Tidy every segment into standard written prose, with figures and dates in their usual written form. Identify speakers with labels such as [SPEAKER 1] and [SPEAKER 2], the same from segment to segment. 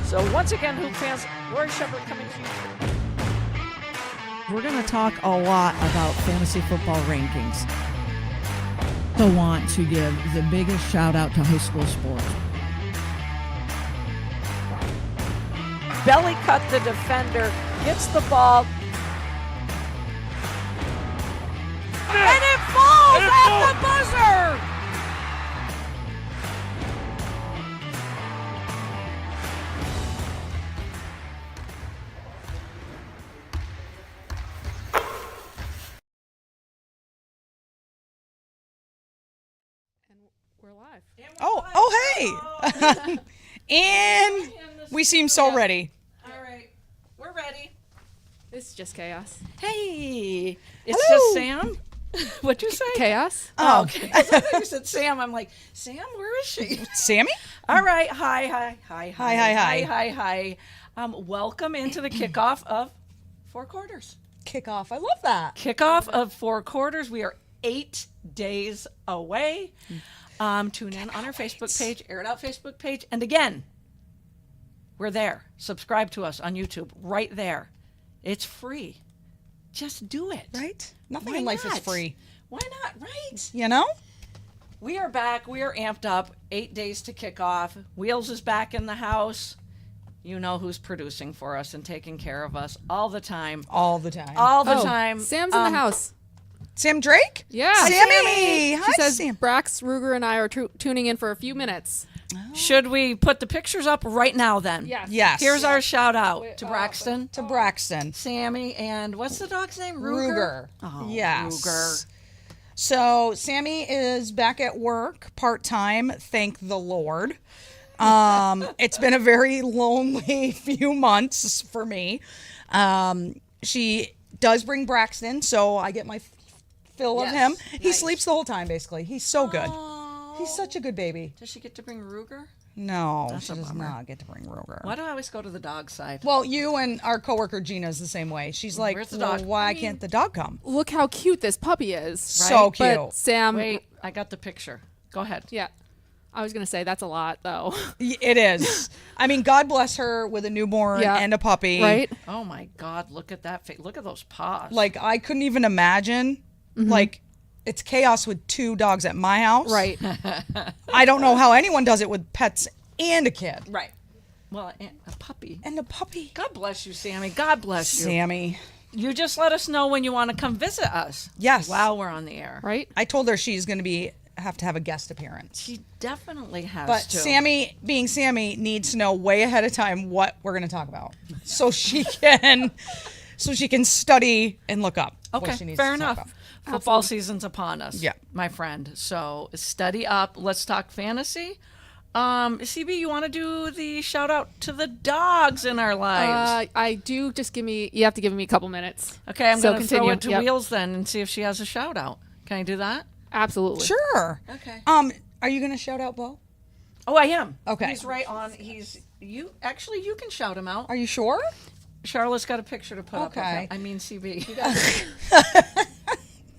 [SPEAKER 1] So once again, Hoop fans, Lori Shepard coming to you.
[SPEAKER 2] We're going to talk a lot about fantasy football rankings. I want to give the biggest shout out to high school sports.
[SPEAKER 1] Belly cut the defender, gets the ball. And it falls at the buzzer!
[SPEAKER 3] We're live.
[SPEAKER 4] Oh, hey. And we seem so ready.
[SPEAKER 1] All right, we're ready.
[SPEAKER 3] It's just chaos.
[SPEAKER 1] Hey, it's
[SPEAKER 4] Hello.
[SPEAKER 1] just Sam. What'd you say?
[SPEAKER 3] Chaos?
[SPEAKER 1] Oh, okay. I thought you said Sam. I'm like, Sam, where is she?
[SPEAKER 4] Sammy?
[SPEAKER 1] All right. Hi.
[SPEAKER 4] Hi.
[SPEAKER 1] Welcome into the kickoff of Four Quarters.
[SPEAKER 4] Kickoff. I love that.
[SPEAKER 1] Kickoff of Four Quarters. We are 8 days away. Tune in on our Facebook page, Air It Out Facebook page. And again, we're there. Subscribe to us on YouTube right there. It's free. Just do it.
[SPEAKER 4] Right? Nothing
[SPEAKER 1] Why
[SPEAKER 4] in life is
[SPEAKER 1] not?
[SPEAKER 4] free.
[SPEAKER 1] Why not? Right?
[SPEAKER 4] You know?
[SPEAKER 1] We are back. We are amped up. 8 days to kick off. Wheels is back in the house. You know who's producing for us and taking care of us all the time.
[SPEAKER 4] All the time.
[SPEAKER 1] All the time.
[SPEAKER 3] Sam's in the house.
[SPEAKER 4] Sam Drake?
[SPEAKER 3] Yeah.
[SPEAKER 4] Sammy. Hi,
[SPEAKER 3] She says
[SPEAKER 4] Sam.
[SPEAKER 3] Brax, Ruger, and I are tuning in for a few minutes.
[SPEAKER 1] Should we put the pictures up right now then?
[SPEAKER 3] Yes.
[SPEAKER 4] Yes.
[SPEAKER 1] Here's our shout out to Braxton,
[SPEAKER 4] to Braxton.
[SPEAKER 1] Sammy, and what's the dog's name?
[SPEAKER 4] Ruger.
[SPEAKER 1] Oh,
[SPEAKER 4] Yes.
[SPEAKER 1] Ruger.
[SPEAKER 4] So Sammy is back at work part-time, thank the Lord. It's been a very lonely few months for me. She does bring Braxton, so I get my fill of him.
[SPEAKER 1] Yes.
[SPEAKER 4] He
[SPEAKER 1] Nice.
[SPEAKER 4] sleeps the whole time, basically. He's so good.
[SPEAKER 1] Oh.
[SPEAKER 4] He's such a good baby.
[SPEAKER 1] Does she get to bring Ruger?
[SPEAKER 4] No,
[SPEAKER 1] That's
[SPEAKER 4] she
[SPEAKER 1] a
[SPEAKER 4] does
[SPEAKER 1] bummer.
[SPEAKER 4] not get to bring Ruger.
[SPEAKER 1] Why do I always go to the dog side?
[SPEAKER 4] Well, you and our coworker Gina is the same way. She's like,
[SPEAKER 1] Where's the
[SPEAKER 4] well,
[SPEAKER 1] dog?
[SPEAKER 4] why can't the dog come?
[SPEAKER 3] Look how cute this puppy is.
[SPEAKER 4] So cute.
[SPEAKER 3] But Sam,
[SPEAKER 1] Wait, I got the picture. Go ahead.
[SPEAKER 3] yeah. I was going to say that's a lot, though.
[SPEAKER 4] It is. I mean, God bless her with a newborn
[SPEAKER 3] Yeah.
[SPEAKER 4] and a puppy.
[SPEAKER 3] Right?
[SPEAKER 1] Oh my God! Look at that face. Look at those paws.
[SPEAKER 4] Like, I couldn't even imagine. Like, it's chaos with 2 dogs at my house.
[SPEAKER 3] Right.
[SPEAKER 4] I don't know how anyone does it with pets and a kid.
[SPEAKER 1] right. Well, and a puppy.
[SPEAKER 4] And a puppy.
[SPEAKER 1] God bless you, Sammy. God bless you.
[SPEAKER 4] Sammy.
[SPEAKER 1] You just let us know when you want to come visit us.
[SPEAKER 4] Yes.
[SPEAKER 1] While we're on the air.
[SPEAKER 3] Right?
[SPEAKER 4] I told her she's going to have to have a guest appearance.
[SPEAKER 1] She definitely has
[SPEAKER 4] But
[SPEAKER 1] to.
[SPEAKER 4] Sammy, being Sammy, needs to know way ahead of time what we're going to talk about, so she can study and look up.
[SPEAKER 1] Okay,
[SPEAKER 4] what she needs
[SPEAKER 1] fair
[SPEAKER 4] to talk
[SPEAKER 1] enough.
[SPEAKER 4] about.
[SPEAKER 1] Football season's upon us.
[SPEAKER 4] Yeah.
[SPEAKER 1] My friend. So study up. Let's talk fantasy. CB, you want to do the shout out to the dogs in our lives?
[SPEAKER 3] I do. You have to give me a couple minutes.
[SPEAKER 1] Okay, I'm
[SPEAKER 3] so
[SPEAKER 1] going to throw
[SPEAKER 3] continue.
[SPEAKER 1] it to
[SPEAKER 3] Yep.
[SPEAKER 1] Wheels then and see if she has a shout out. Can I do that?
[SPEAKER 3] Absolutely.
[SPEAKER 4] Sure.
[SPEAKER 1] Okay.
[SPEAKER 4] Are you going to shout out Bo?
[SPEAKER 1] Oh, I am.
[SPEAKER 4] Okay.
[SPEAKER 1] He's right on. You can shout him out.
[SPEAKER 4] Are you sure?
[SPEAKER 1] Charlotte's got a picture to put up of
[SPEAKER 4] Okay.
[SPEAKER 1] him. I mean, CB.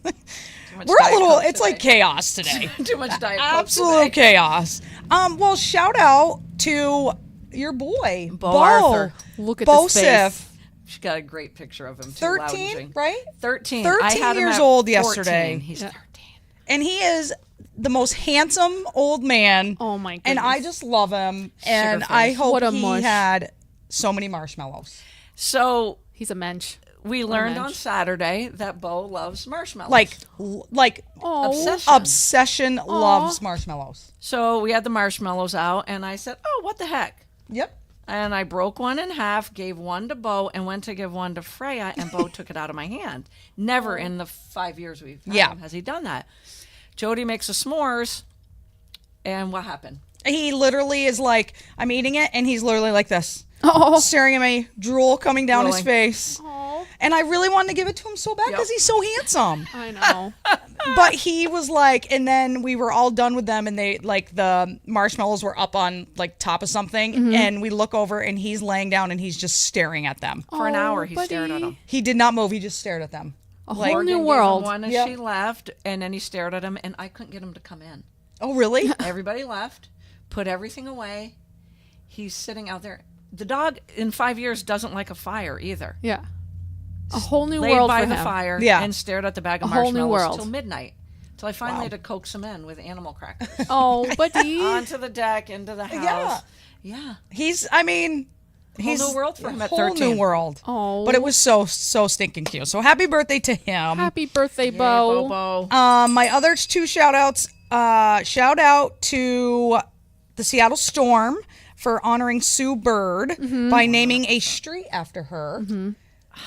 [SPEAKER 4] We're a little. It's like chaos today.
[SPEAKER 1] too much Diet Coke
[SPEAKER 4] Absolute
[SPEAKER 1] today.
[SPEAKER 4] chaos. Well, shout out to your boy,
[SPEAKER 1] Bo Arthur.
[SPEAKER 3] Look at
[SPEAKER 4] Bo
[SPEAKER 3] this face.
[SPEAKER 4] Sif,
[SPEAKER 1] She got a great picture of him. Too,
[SPEAKER 4] 13,
[SPEAKER 1] lounging.
[SPEAKER 4] right?
[SPEAKER 1] 13.
[SPEAKER 4] 13
[SPEAKER 1] I had him
[SPEAKER 4] years
[SPEAKER 1] at
[SPEAKER 4] old
[SPEAKER 1] 14.
[SPEAKER 4] yesterday.
[SPEAKER 1] He's 13.
[SPEAKER 4] And he is the most handsome old man.
[SPEAKER 3] Oh, my
[SPEAKER 4] And
[SPEAKER 3] goodness.
[SPEAKER 4] I just love him. And
[SPEAKER 1] Sugar
[SPEAKER 4] I
[SPEAKER 1] face.
[SPEAKER 4] hope
[SPEAKER 3] What a
[SPEAKER 4] he
[SPEAKER 3] mush.
[SPEAKER 4] had so many marshmallows.
[SPEAKER 1] So
[SPEAKER 3] He's a mensch.
[SPEAKER 1] we learned on
[SPEAKER 3] mensch.
[SPEAKER 1] Saturday that Bo loves marshmallows.
[SPEAKER 4] Like
[SPEAKER 3] Oh.
[SPEAKER 1] obsession.
[SPEAKER 4] obsession loves marshmallows.
[SPEAKER 1] So we had the marshmallows out, and I said, "Oh, what the heck?"
[SPEAKER 4] Yep.
[SPEAKER 1] And I broke one in half, gave one to Bo, and went to give one to Freya, and Bo took it out of my hand. Never in the 5 years we've had
[SPEAKER 4] Yeah.
[SPEAKER 1] him has he done that. Jody makes a s'mores, and what happened?
[SPEAKER 4] He literally is like, I'm eating it, and he's literally like this,
[SPEAKER 3] Oh.
[SPEAKER 4] staring at me, drool coming down his
[SPEAKER 1] Drooling.
[SPEAKER 4] face. And I really wanted to give it to him so bad because he's so handsome.
[SPEAKER 3] I know.
[SPEAKER 4] But he was like, and then we were all done with them, and they like the marshmallows were up on like top of something, and we look over, and he's laying down, and he's just staring at them.
[SPEAKER 1] For an hour, he
[SPEAKER 3] buddy.
[SPEAKER 1] stared at him.
[SPEAKER 4] He did not move; he just stared at them.
[SPEAKER 3] A
[SPEAKER 4] Like-
[SPEAKER 3] whole new
[SPEAKER 1] Morgan gave him
[SPEAKER 3] world.
[SPEAKER 1] one as
[SPEAKER 4] Yep.
[SPEAKER 1] she left, and then he stared at him, and I couldn't get him to come in.
[SPEAKER 4] Oh, really?
[SPEAKER 1] Everybody left, put everything away. He's sitting out there, the dog in 5 years doesn't like a fire either.
[SPEAKER 3] Yeah. A whole new
[SPEAKER 1] Laid
[SPEAKER 3] world
[SPEAKER 1] by
[SPEAKER 3] for
[SPEAKER 1] the
[SPEAKER 3] him.
[SPEAKER 1] fire
[SPEAKER 4] Yeah.
[SPEAKER 1] and stared at the bag of
[SPEAKER 3] A whole new
[SPEAKER 1] marshmallows
[SPEAKER 3] world.
[SPEAKER 1] till midnight. Till I finally had to coax him in with animal crackers.
[SPEAKER 3] Oh, buddy.
[SPEAKER 1] Onto the deck, into the house. Yeah.
[SPEAKER 4] He's
[SPEAKER 1] new world for him at
[SPEAKER 4] whole
[SPEAKER 1] 13.
[SPEAKER 4] new world.
[SPEAKER 3] Oh.
[SPEAKER 4] But it was so stinking cute. So happy birthday to him.
[SPEAKER 3] Happy birthday, Bo.
[SPEAKER 1] Bobo.
[SPEAKER 4] My other two shout outs, shout out to the Seattle Storm for honoring Sue Bird by naming a street after her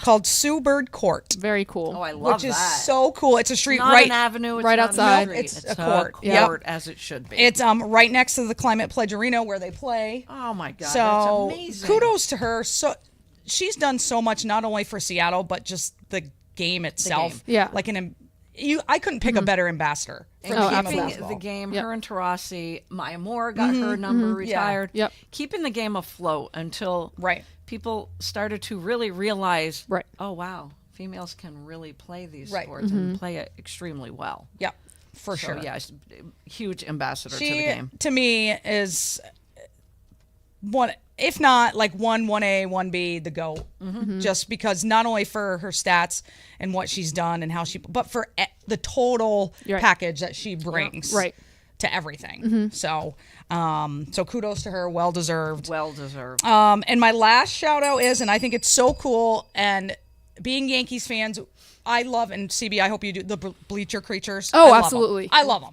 [SPEAKER 4] called Sue Bird Court,
[SPEAKER 3] Very cool.
[SPEAKER 1] Oh, I love
[SPEAKER 4] which is
[SPEAKER 1] that.
[SPEAKER 4] so cool. It's a street
[SPEAKER 1] Not
[SPEAKER 4] right
[SPEAKER 1] an avenue. It's
[SPEAKER 3] right
[SPEAKER 1] not
[SPEAKER 3] outside.
[SPEAKER 1] A street.
[SPEAKER 4] It's
[SPEAKER 1] It's
[SPEAKER 4] a court.
[SPEAKER 1] A
[SPEAKER 4] Yep.
[SPEAKER 1] court as it should be.
[SPEAKER 4] It's right next to the Climate Pledge Arena where they play.
[SPEAKER 1] oh my God.
[SPEAKER 4] So
[SPEAKER 1] that's amazing.
[SPEAKER 4] kudos to her. So she's done so much, not only for Seattle but just the game itself.
[SPEAKER 1] game.
[SPEAKER 3] Yeah.
[SPEAKER 4] like I couldn't pick a better ambassador for
[SPEAKER 1] And
[SPEAKER 4] the game of
[SPEAKER 1] keeping
[SPEAKER 4] basketball.
[SPEAKER 1] the game,
[SPEAKER 3] Yep.
[SPEAKER 1] her and Tarasi, Maya Moore got her number retired.
[SPEAKER 3] Yep.
[SPEAKER 1] Keeping the game afloat until
[SPEAKER 4] Right.
[SPEAKER 1] people started to really realize,
[SPEAKER 3] Right.
[SPEAKER 1] oh, wow, females can really play these
[SPEAKER 4] Right.
[SPEAKER 1] sports and play it extremely well.
[SPEAKER 4] Yep, for
[SPEAKER 1] So,
[SPEAKER 4] sure.
[SPEAKER 1] yeah, she's a huge ambassador to the
[SPEAKER 4] She
[SPEAKER 1] game.
[SPEAKER 4] to me is one, if not like 1A, 1B, the GOAT. Just because not only for her stats and what she's done and how but for the total
[SPEAKER 3] You're right.
[SPEAKER 4] package that she brings
[SPEAKER 3] Right.
[SPEAKER 4] to everything. So, so kudos to her, well deserved.
[SPEAKER 1] Well deserved.
[SPEAKER 4] And my last shout out is, and I think it's so cool, and being Yankees fans, I love, and CB, I hope you do, the Bleacher Creatures.
[SPEAKER 3] Oh,
[SPEAKER 4] I love 'em.
[SPEAKER 3] absolutely.
[SPEAKER 4] I love them.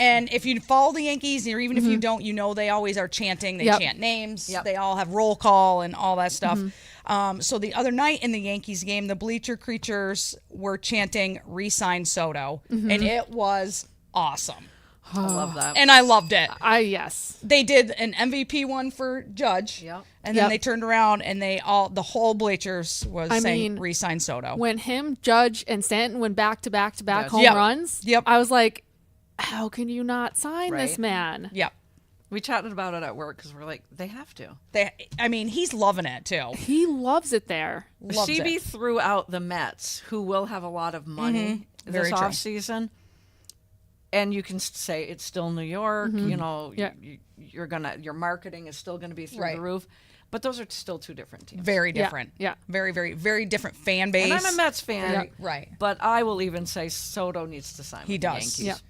[SPEAKER 4] And if you follow the Yankees, or even if you don't, they always are chanting. They
[SPEAKER 3] Yep.
[SPEAKER 4] chant names.
[SPEAKER 1] Yep.
[SPEAKER 4] They all have roll call and all that stuff. So the other night in the Yankees game, the Bleacher Creatures were chanting "Resign Soto," and it was awesome.
[SPEAKER 1] I love that.
[SPEAKER 4] And I loved it.
[SPEAKER 3] Yes.
[SPEAKER 4] They did an MVP one for Judge.
[SPEAKER 1] Yep.
[SPEAKER 4] And then
[SPEAKER 3] Yep.
[SPEAKER 4] they turned around and the whole bleachers was
[SPEAKER 3] I
[SPEAKER 4] saying
[SPEAKER 3] mean,
[SPEAKER 4] "Resign Soto."
[SPEAKER 3] When Judge, and Stanton went back to back to back
[SPEAKER 1] Yes.
[SPEAKER 3] home
[SPEAKER 4] Yep.
[SPEAKER 3] runs,
[SPEAKER 4] Yep.
[SPEAKER 3] I was like, how can you not sign this
[SPEAKER 1] Right.
[SPEAKER 3] man?
[SPEAKER 4] Yep.
[SPEAKER 1] We chatted about it at work because we're like, they have to.
[SPEAKER 4] He's loving it too.
[SPEAKER 3] He loves it there.
[SPEAKER 4] Loves
[SPEAKER 1] CB
[SPEAKER 4] it.
[SPEAKER 1] threw out the Mets, who will have a lot of money
[SPEAKER 4] Very
[SPEAKER 1] this
[SPEAKER 4] true.
[SPEAKER 1] offseason. And you can say it's still New York,
[SPEAKER 3] Yeah.
[SPEAKER 1] your marketing is still going to be through
[SPEAKER 4] Right.
[SPEAKER 1] the roof. But those are still two different teams.
[SPEAKER 4] Very
[SPEAKER 3] Yeah,
[SPEAKER 4] different.
[SPEAKER 3] yeah.
[SPEAKER 4] Very, very, very different fan base.
[SPEAKER 1] And I'm a Mets fan.
[SPEAKER 3] Yeah.
[SPEAKER 4] Right.
[SPEAKER 1] But I will even say Soto needs to sign
[SPEAKER 4] He
[SPEAKER 1] with
[SPEAKER 4] does.
[SPEAKER 1] the Yankees.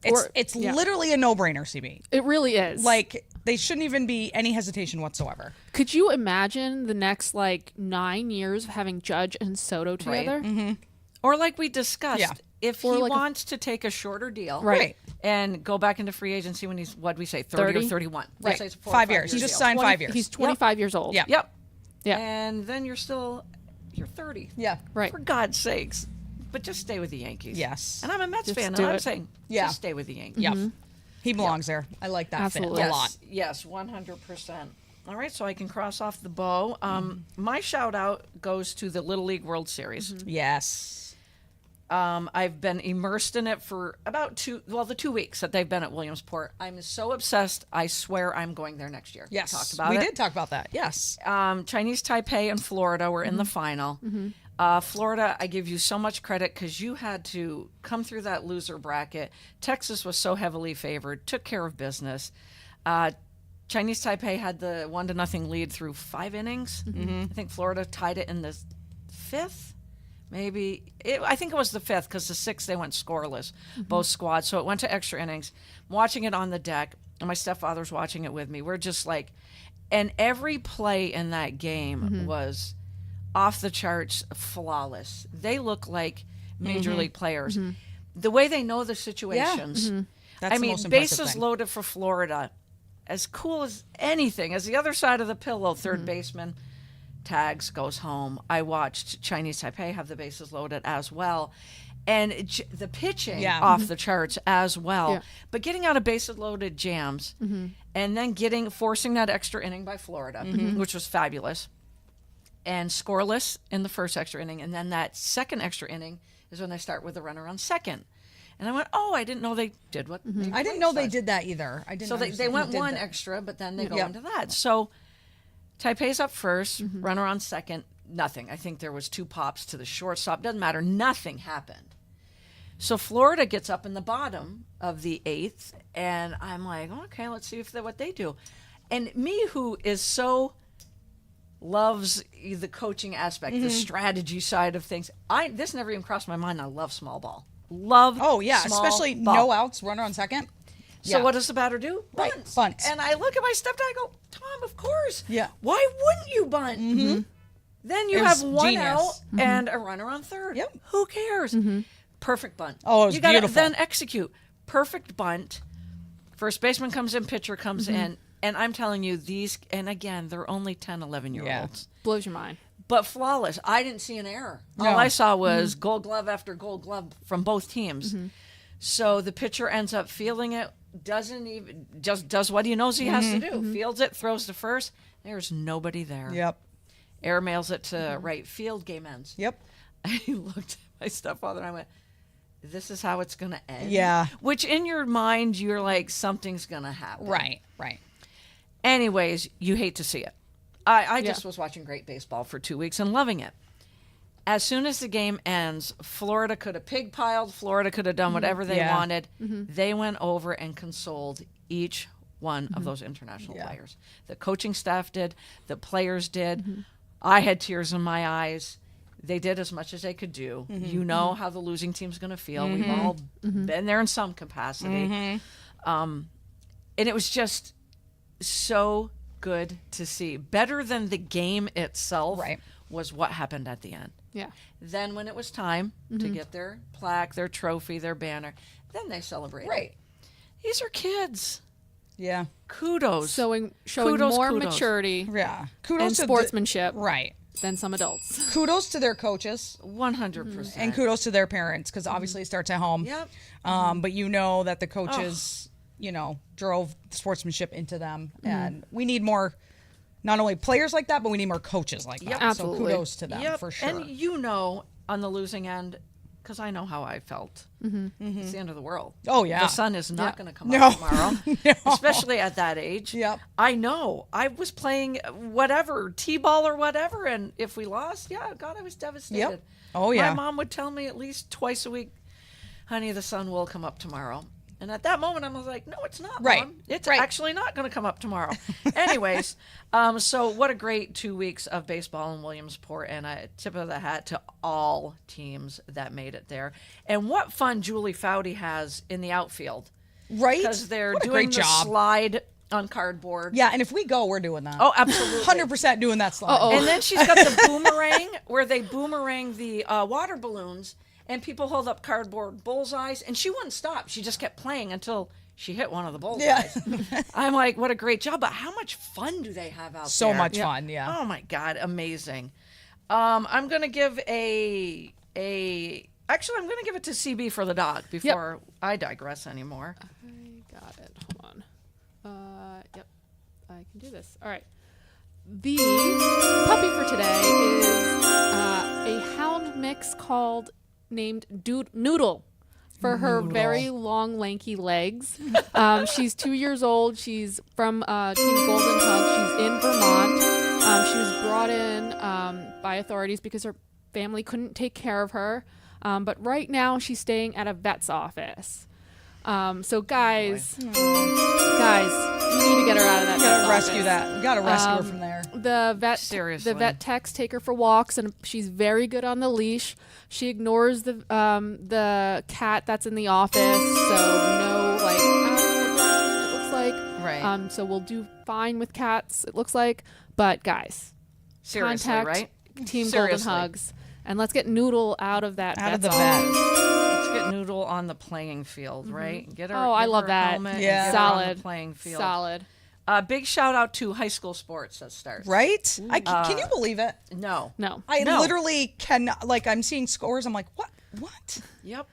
[SPEAKER 3] Yeah.
[SPEAKER 4] It's
[SPEAKER 3] yeah.
[SPEAKER 4] literally a no-brainer, CB.
[SPEAKER 3] It really is.
[SPEAKER 4] Like they shouldn't even be any hesitation whatsoever.
[SPEAKER 3] could you imagine the next 9 years of having Judge and Soto together?
[SPEAKER 1] Or like we discussed,
[SPEAKER 4] Yeah.
[SPEAKER 1] if
[SPEAKER 3] Or
[SPEAKER 1] he
[SPEAKER 3] like a-
[SPEAKER 1] wants to take a shorter deal
[SPEAKER 3] Right.
[SPEAKER 1] and go back into free agency when he's, what'd we say, 30 or
[SPEAKER 3] 30?
[SPEAKER 1] 31.
[SPEAKER 4] Right.
[SPEAKER 1] Let's say it's a 4 or
[SPEAKER 4] 5 years. He just
[SPEAKER 1] deal.
[SPEAKER 4] signed 5 years.
[SPEAKER 3] He's 25 years old.
[SPEAKER 4] Yeah.
[SPEAKER 1] Yep.
[SPEAKER 3] Yeah.
[SPEAKER 1] And then you're 30.
[SPEAKER 4] Yeah.
[SPEAKER 3] Right.
[SPEAKER 1] For God's sakes. But just stay with the Yankees.
[SPEAKER 4] Yes.
[SPEAKER 1] And I'm a Mets
[SPEAKER 3] Just
[SPEAKER 1] fan,
[SPEAKER 3] do
[SPEAKER 1] and I'm
[SPEAKER 3] it.
[SPEAKER 1] saying,
[SPEAKER 4] Yeah.
[SPEAKER 1] just stay with the Yankees.
[SPEAKER 4] Yep. He belongs there. I like that
[SPEAKER 3] Absolutely.
[SPEAKER 4] fit a
[SPEAKER 1] Yes,
[SPEAKER 4] lot.
[SPEAKER 1] yes, 100%. All right, so I can cross off the bow. My shout out goes to the Little League World Series.
[SPEAKER 4] Yes.
[SPEAKER 1] I've been immersed in it for about the 2 weeks that they've been at Williamsport. I'm so obsessed. I swear I'm going there next year.
[SPEAKER 4] Yes.
[SPEAKER 1] We talked about
[SPEAKER 4] we
[SPEAKER 1] it.
[SPEAKER 4] did talk about that. Yes.
[SPEAKER 1] Chinese Taipei and Florida were in the final. Florida, I give you so much credit because you had to come through that loser bracket. Texas was so heavily favored, took care of business. Chinese Taipei had the 1-0 lead through 5 innings. I think Florida tied it in the 5th. Maybe I think it was the 5th because the 6th they went scoreless, both squads. So it went to extra innings. I'm watching it on the deck, and my stepfather's watching it with me. We're just like, and every play in that game was off the charts, flawless. They look like major league players. The way they know the situations.
[SPEAKER 4] That's
[SPEAKER 1] I
[SPEAKER 4] the
[SPEAKER 1] mean,
[SPEAKER 4] most impressive
[SPEAKER 1] bases
[SPEAKER 4] thing.
[SPEAKER 1] loaded for Florida, as cool as anything. As the other side of the pillow, third baseman tags, goes home. I watched Chinese Taipei have the bases loaded as well. And the pitching
[SPEAKER 4] Yeah.
[SPEAKER 1] off the charts as well.
[SPEAKER 3] Yeah.
[SPEAKER 1] But getting out of bases loaded jams and then forcing that extra inning by Florida, which was fabulous. And scoreless in the first extra inning. And then that second extra inning is when they start with the runner on second. And I went, oh, I didn't know they did what they
[SPEAKER 4] I didn't know they did that either. I didn't.
[SPEAKER 1] So they
[SPEAKER 4] understand
[SPEAKER 1] went
[SPEAKER 4] who did
[SPEAKER 1] one
[SPEAKER 4] that.
[SPEAKER 1] extra, but then they go
[SPEAKER 4] Yep.
[SPEAKER 1] into that. So Taipei's up 1st, runner on second, nothing. I think there was 2 pops to the shortstop. Doesn't matter. Nothing happened. So Florida gets up in the bottom of the 8th, and I'm like, okay, let's see what they do. And me, who is so loves the coaching aspect, the strategy side of things. This never even crossed my mind. I love small ball. Love.
[SPEAKER 4] Oh yeah,
[SPEAKER 1] small
[SPEAKER 4] especially
[SPEAKER 1] ball.
[SPEAKER 4] no outs, runner on second.
[SPEAKER 1] So
[SPEAKER 4] Yeah.
[SPEAKER 1] what does the batter do?
[SPEAKER 4] Right,
[SPEAKER 1] Bunts.
[SPEAKER 4] bunt.
[SPEAKER 1] And I look at my stepdad. I go, Tom, of course.
[SPEAKER 4] Yeah.
[SPEAKER 1] Why wouldn't you bunt? Mm-hmm. Then you
[SPEAKER 4] It
[SPEAKER 1] have
[SPEAKER 4] was
[SPEAKER 1] one
[SPEAKER 4] genius.
[SPEAKER 1] out and a runner on third.
[SPEAKER 4] Yep.
[SPEAKER 1] Who cares? Perfect bunt.
[SPEAKER 4] Oh, it was
[SPEAKER 1] you gotta
[SPEAKER 4] beautiful.
[SPEAKER 1] then execute. Perfect bunt. First baseman comes in, pitcher comes in. And I'm telling you, these, and again, they're only 10, 11-year-olds.
[SPEAKER 3] Blows your mind.
[SPEAKER 1] But flawless. I didn't see an error.
[SPEAKER 4] No.
[SPEAKER 1] All I saw was gold glove after gold glove from both teams. So the pitcher ends up fielding it, doesn't even, just does what he knows he has to do. Fields it, throws to first. There's nobody there.
[SPEAKER 4] Yep.
[SPEAKER 1] Air mails it to right field, game ends.
[SPEAKER 4] Yep.
[SPEAKER 1] I looked at my stepfather and I went, this is how it's going to end?
[SPEAKER 4] Yeah.
[SPEAKER 1] Which in your mind, you're like, something's going to happen.
[SPEAKER 4] Right. Right.
[SPEAKER 1] Anyways, you hate to see it. I just was watching great baseball for 2 weeks and loving it. As soon as the game ends, Florida could have pig piled. Florida could have done whatever they
[SPEAKER 4] Yeah.
[SPEAKER 1] wanted. They went over and consoled each one of those international players. The coaching staff did. The players did. I had tears in my eyes. They did as much as they could do. You know how the losing team's going to feel. We've all been there in some capacity. And it was just so good to see. Better than the game itself
[SPEAKER 4] Right.
[SPEAKER 1] was what happened at the end.
[SPEAKER 3] Yeah.
[SPEAKER 1] Then when it was time to get their plaque, their trophy, their banner, then they celebrated.
[SPEAKER 4] Right.
[SPEAKER 1] These are kids.
[SPEAKER 4] Yeah.
[SPEAKER 1] Kudos.
[SPEAKER 3] Showing
[SPEAKER 1] Kudos,
[SPEAKER 3] more
[SPEAKER 1] kudos.
[SPEAKER 3] maturity
[SPEAKER 4] Yeah.
[SPEAKER 3] and
[SPEAKER 4] Kudos to
[SPEAKER 3] sportsmanship
[SPEAKER 4] right.
[SPEAKER 3] than some adults.
[SPEAKER 4] Kudos to their coaches
[SPEAKER 1] 100%.
[SPEAKER 4] and kudos to their parents because obviously it starts at home.
[SPEAKER 1] Yep.
[SPEAKER 4] But you know that the coaches, drove sportsmanship into them, and we need more. Not only players like that, but we need more coaches like that.
[SPEAKER 1] Yep.
[SPEAKER 3] Absolutely.
[SPEAKER 4] So kudos to them
[SPEAKER 1] Yep.
[SPEAKER 4] for sure.
[SPEAKER 1] And on the losing end, because I know how I felt. It's the end of the world.
[SPEAKER 4] Oh, yeah.
[SPEAKER 1] The sun is not going to come
[SPEAKER 4] No.
[SPEAKER 1] out tomorrow,
[SPEAKER 4] No.
[SPEAKER 1] especially at that age.
[SPEAKER 4] Yep.
[SPEAKER 1] I know. I was playing whatever, T-ball or whatever, and if we lost, God, I was devastated.
[SPEAKER 4] Yep. Oh, yeah.
[SPEAKER 1] My mom would tell me at least twice a week, honey, the sun will come up tomorrow. And at that moment, I was like, no, it's not,
[SPEAKER 4] Right.
[SPEAKER 1] Mom. It's
[SPEAKER 4] Right.
[SPEAKER 1] actually not going to come up tomorrow. Anyways, so what a great 2 weeks of baseball in Williamsport, and a tip of the hat to all teams that made it there. And what fun Julie Foudy has in the outfield.
[SPEAKER 4] right?
[SPEAKER 1] Because they're
[SPEAKER 4] What a
[SPEAKER 1] doing
[SPEAKER 4] great
[SPEAKER 1] the
[SPEAKER 4] job.
[SPEAKER 1] slide on cardboard.
[SPEAKER 4] Yeah, and if we go, we're doing that.
[SPEAKER 1] Oh, absolutely.
[SPEAKER 4] 100% doing that slide.
[SPEAKER 3] Uh-oh.
[SPEAKER 1] And then she's got the boomerang where they boomerang the water balloons, and people hold up cardboard bullseyes, and she wouldn't stop. She just kept playing until she hit one of the bullseyes.
[SPEAKER 4] Yeah.
[SPEAKER 1] I'm like, what a great job! But how much fun do they have out
[SPEAKER 4] So
[SPEAKER 1] there?
[SPEAKER 4] much fun, yeah.
[SPEAKER 1] Oh my God, amazing. I'm gonna give actually I'm gonna give it to CB for the dog before I digress anymore.
[SPEAKER 3] I got it. Hold on. Yep. I can do this. All right. The puppy for today is a hound mix named Noodle for her very long, lanky legs. She's 2 years old. She's from Team Golden Hug. She's in Vermont. She was brought in by authorities because her family couldn't take care of her. But right now she's staying at a vet's office. So guys, you need to get her out of that.
[SPEAKER 4] We gotta
[SPEAKER 3] vet's
[SPEAKER 4] rescue
[SPEAKER 3] office.
[SPEAKER 4] that. We gotta rescue her from there.
[SPEAKER 1] Seriously.
[SPEAKER 3] The vet techs take her for walks, and she's very good on the leash. She ignores the cat that's in the office, so no it looks like.
[SPEAKER 1] Right.
[SPEAKER 3] So we'll do fine with cats. It looks like, but guys,
[SPEAKER 1] Seriously,
[SPEAKER 3] contact
[SPEAKER 1] right?
[SPEAKER 3] Team
[SPEAKER 1] Seriously.
[SPEAKER 3] Golden Hugs, and let's get Noodle out of that.
[SPEAKER 4] Out of
[SPEAKER 3] vet's
[SPEAKER 4] the vet.
[SPEAKER 3] office.
[SPEAKER 1] Let's get Noodle on the playing field, right? Get her.
[SPEAKER 3] Oh, I
[SPEAKER 1] give
[SPEAKER 3] love
[SPEAKER 1] her a
[SPEAKER 3] that.
[SPEAKER 1] helmet and
[SPEAKER 4] Yeah.
[SPEAKER 1] get her on
[SPEAKER 3] Solid.
[SPEAKER 1] the playing field.
[SPEAKER 3] Solid.
[SPEAKER 1] Big shout out to high school sports that starts.
[SPEAKER 4] Right? Can you believe it?
[SPEAKER 1] No.
[SPEAKER 3] No.
[SPEAKER 4] I
[SPEAKER 1] No.
[SPEAKER 4] literally cannot. I'm seeing scores. I'm like, what? What?
[SPEAKER 1] Yep.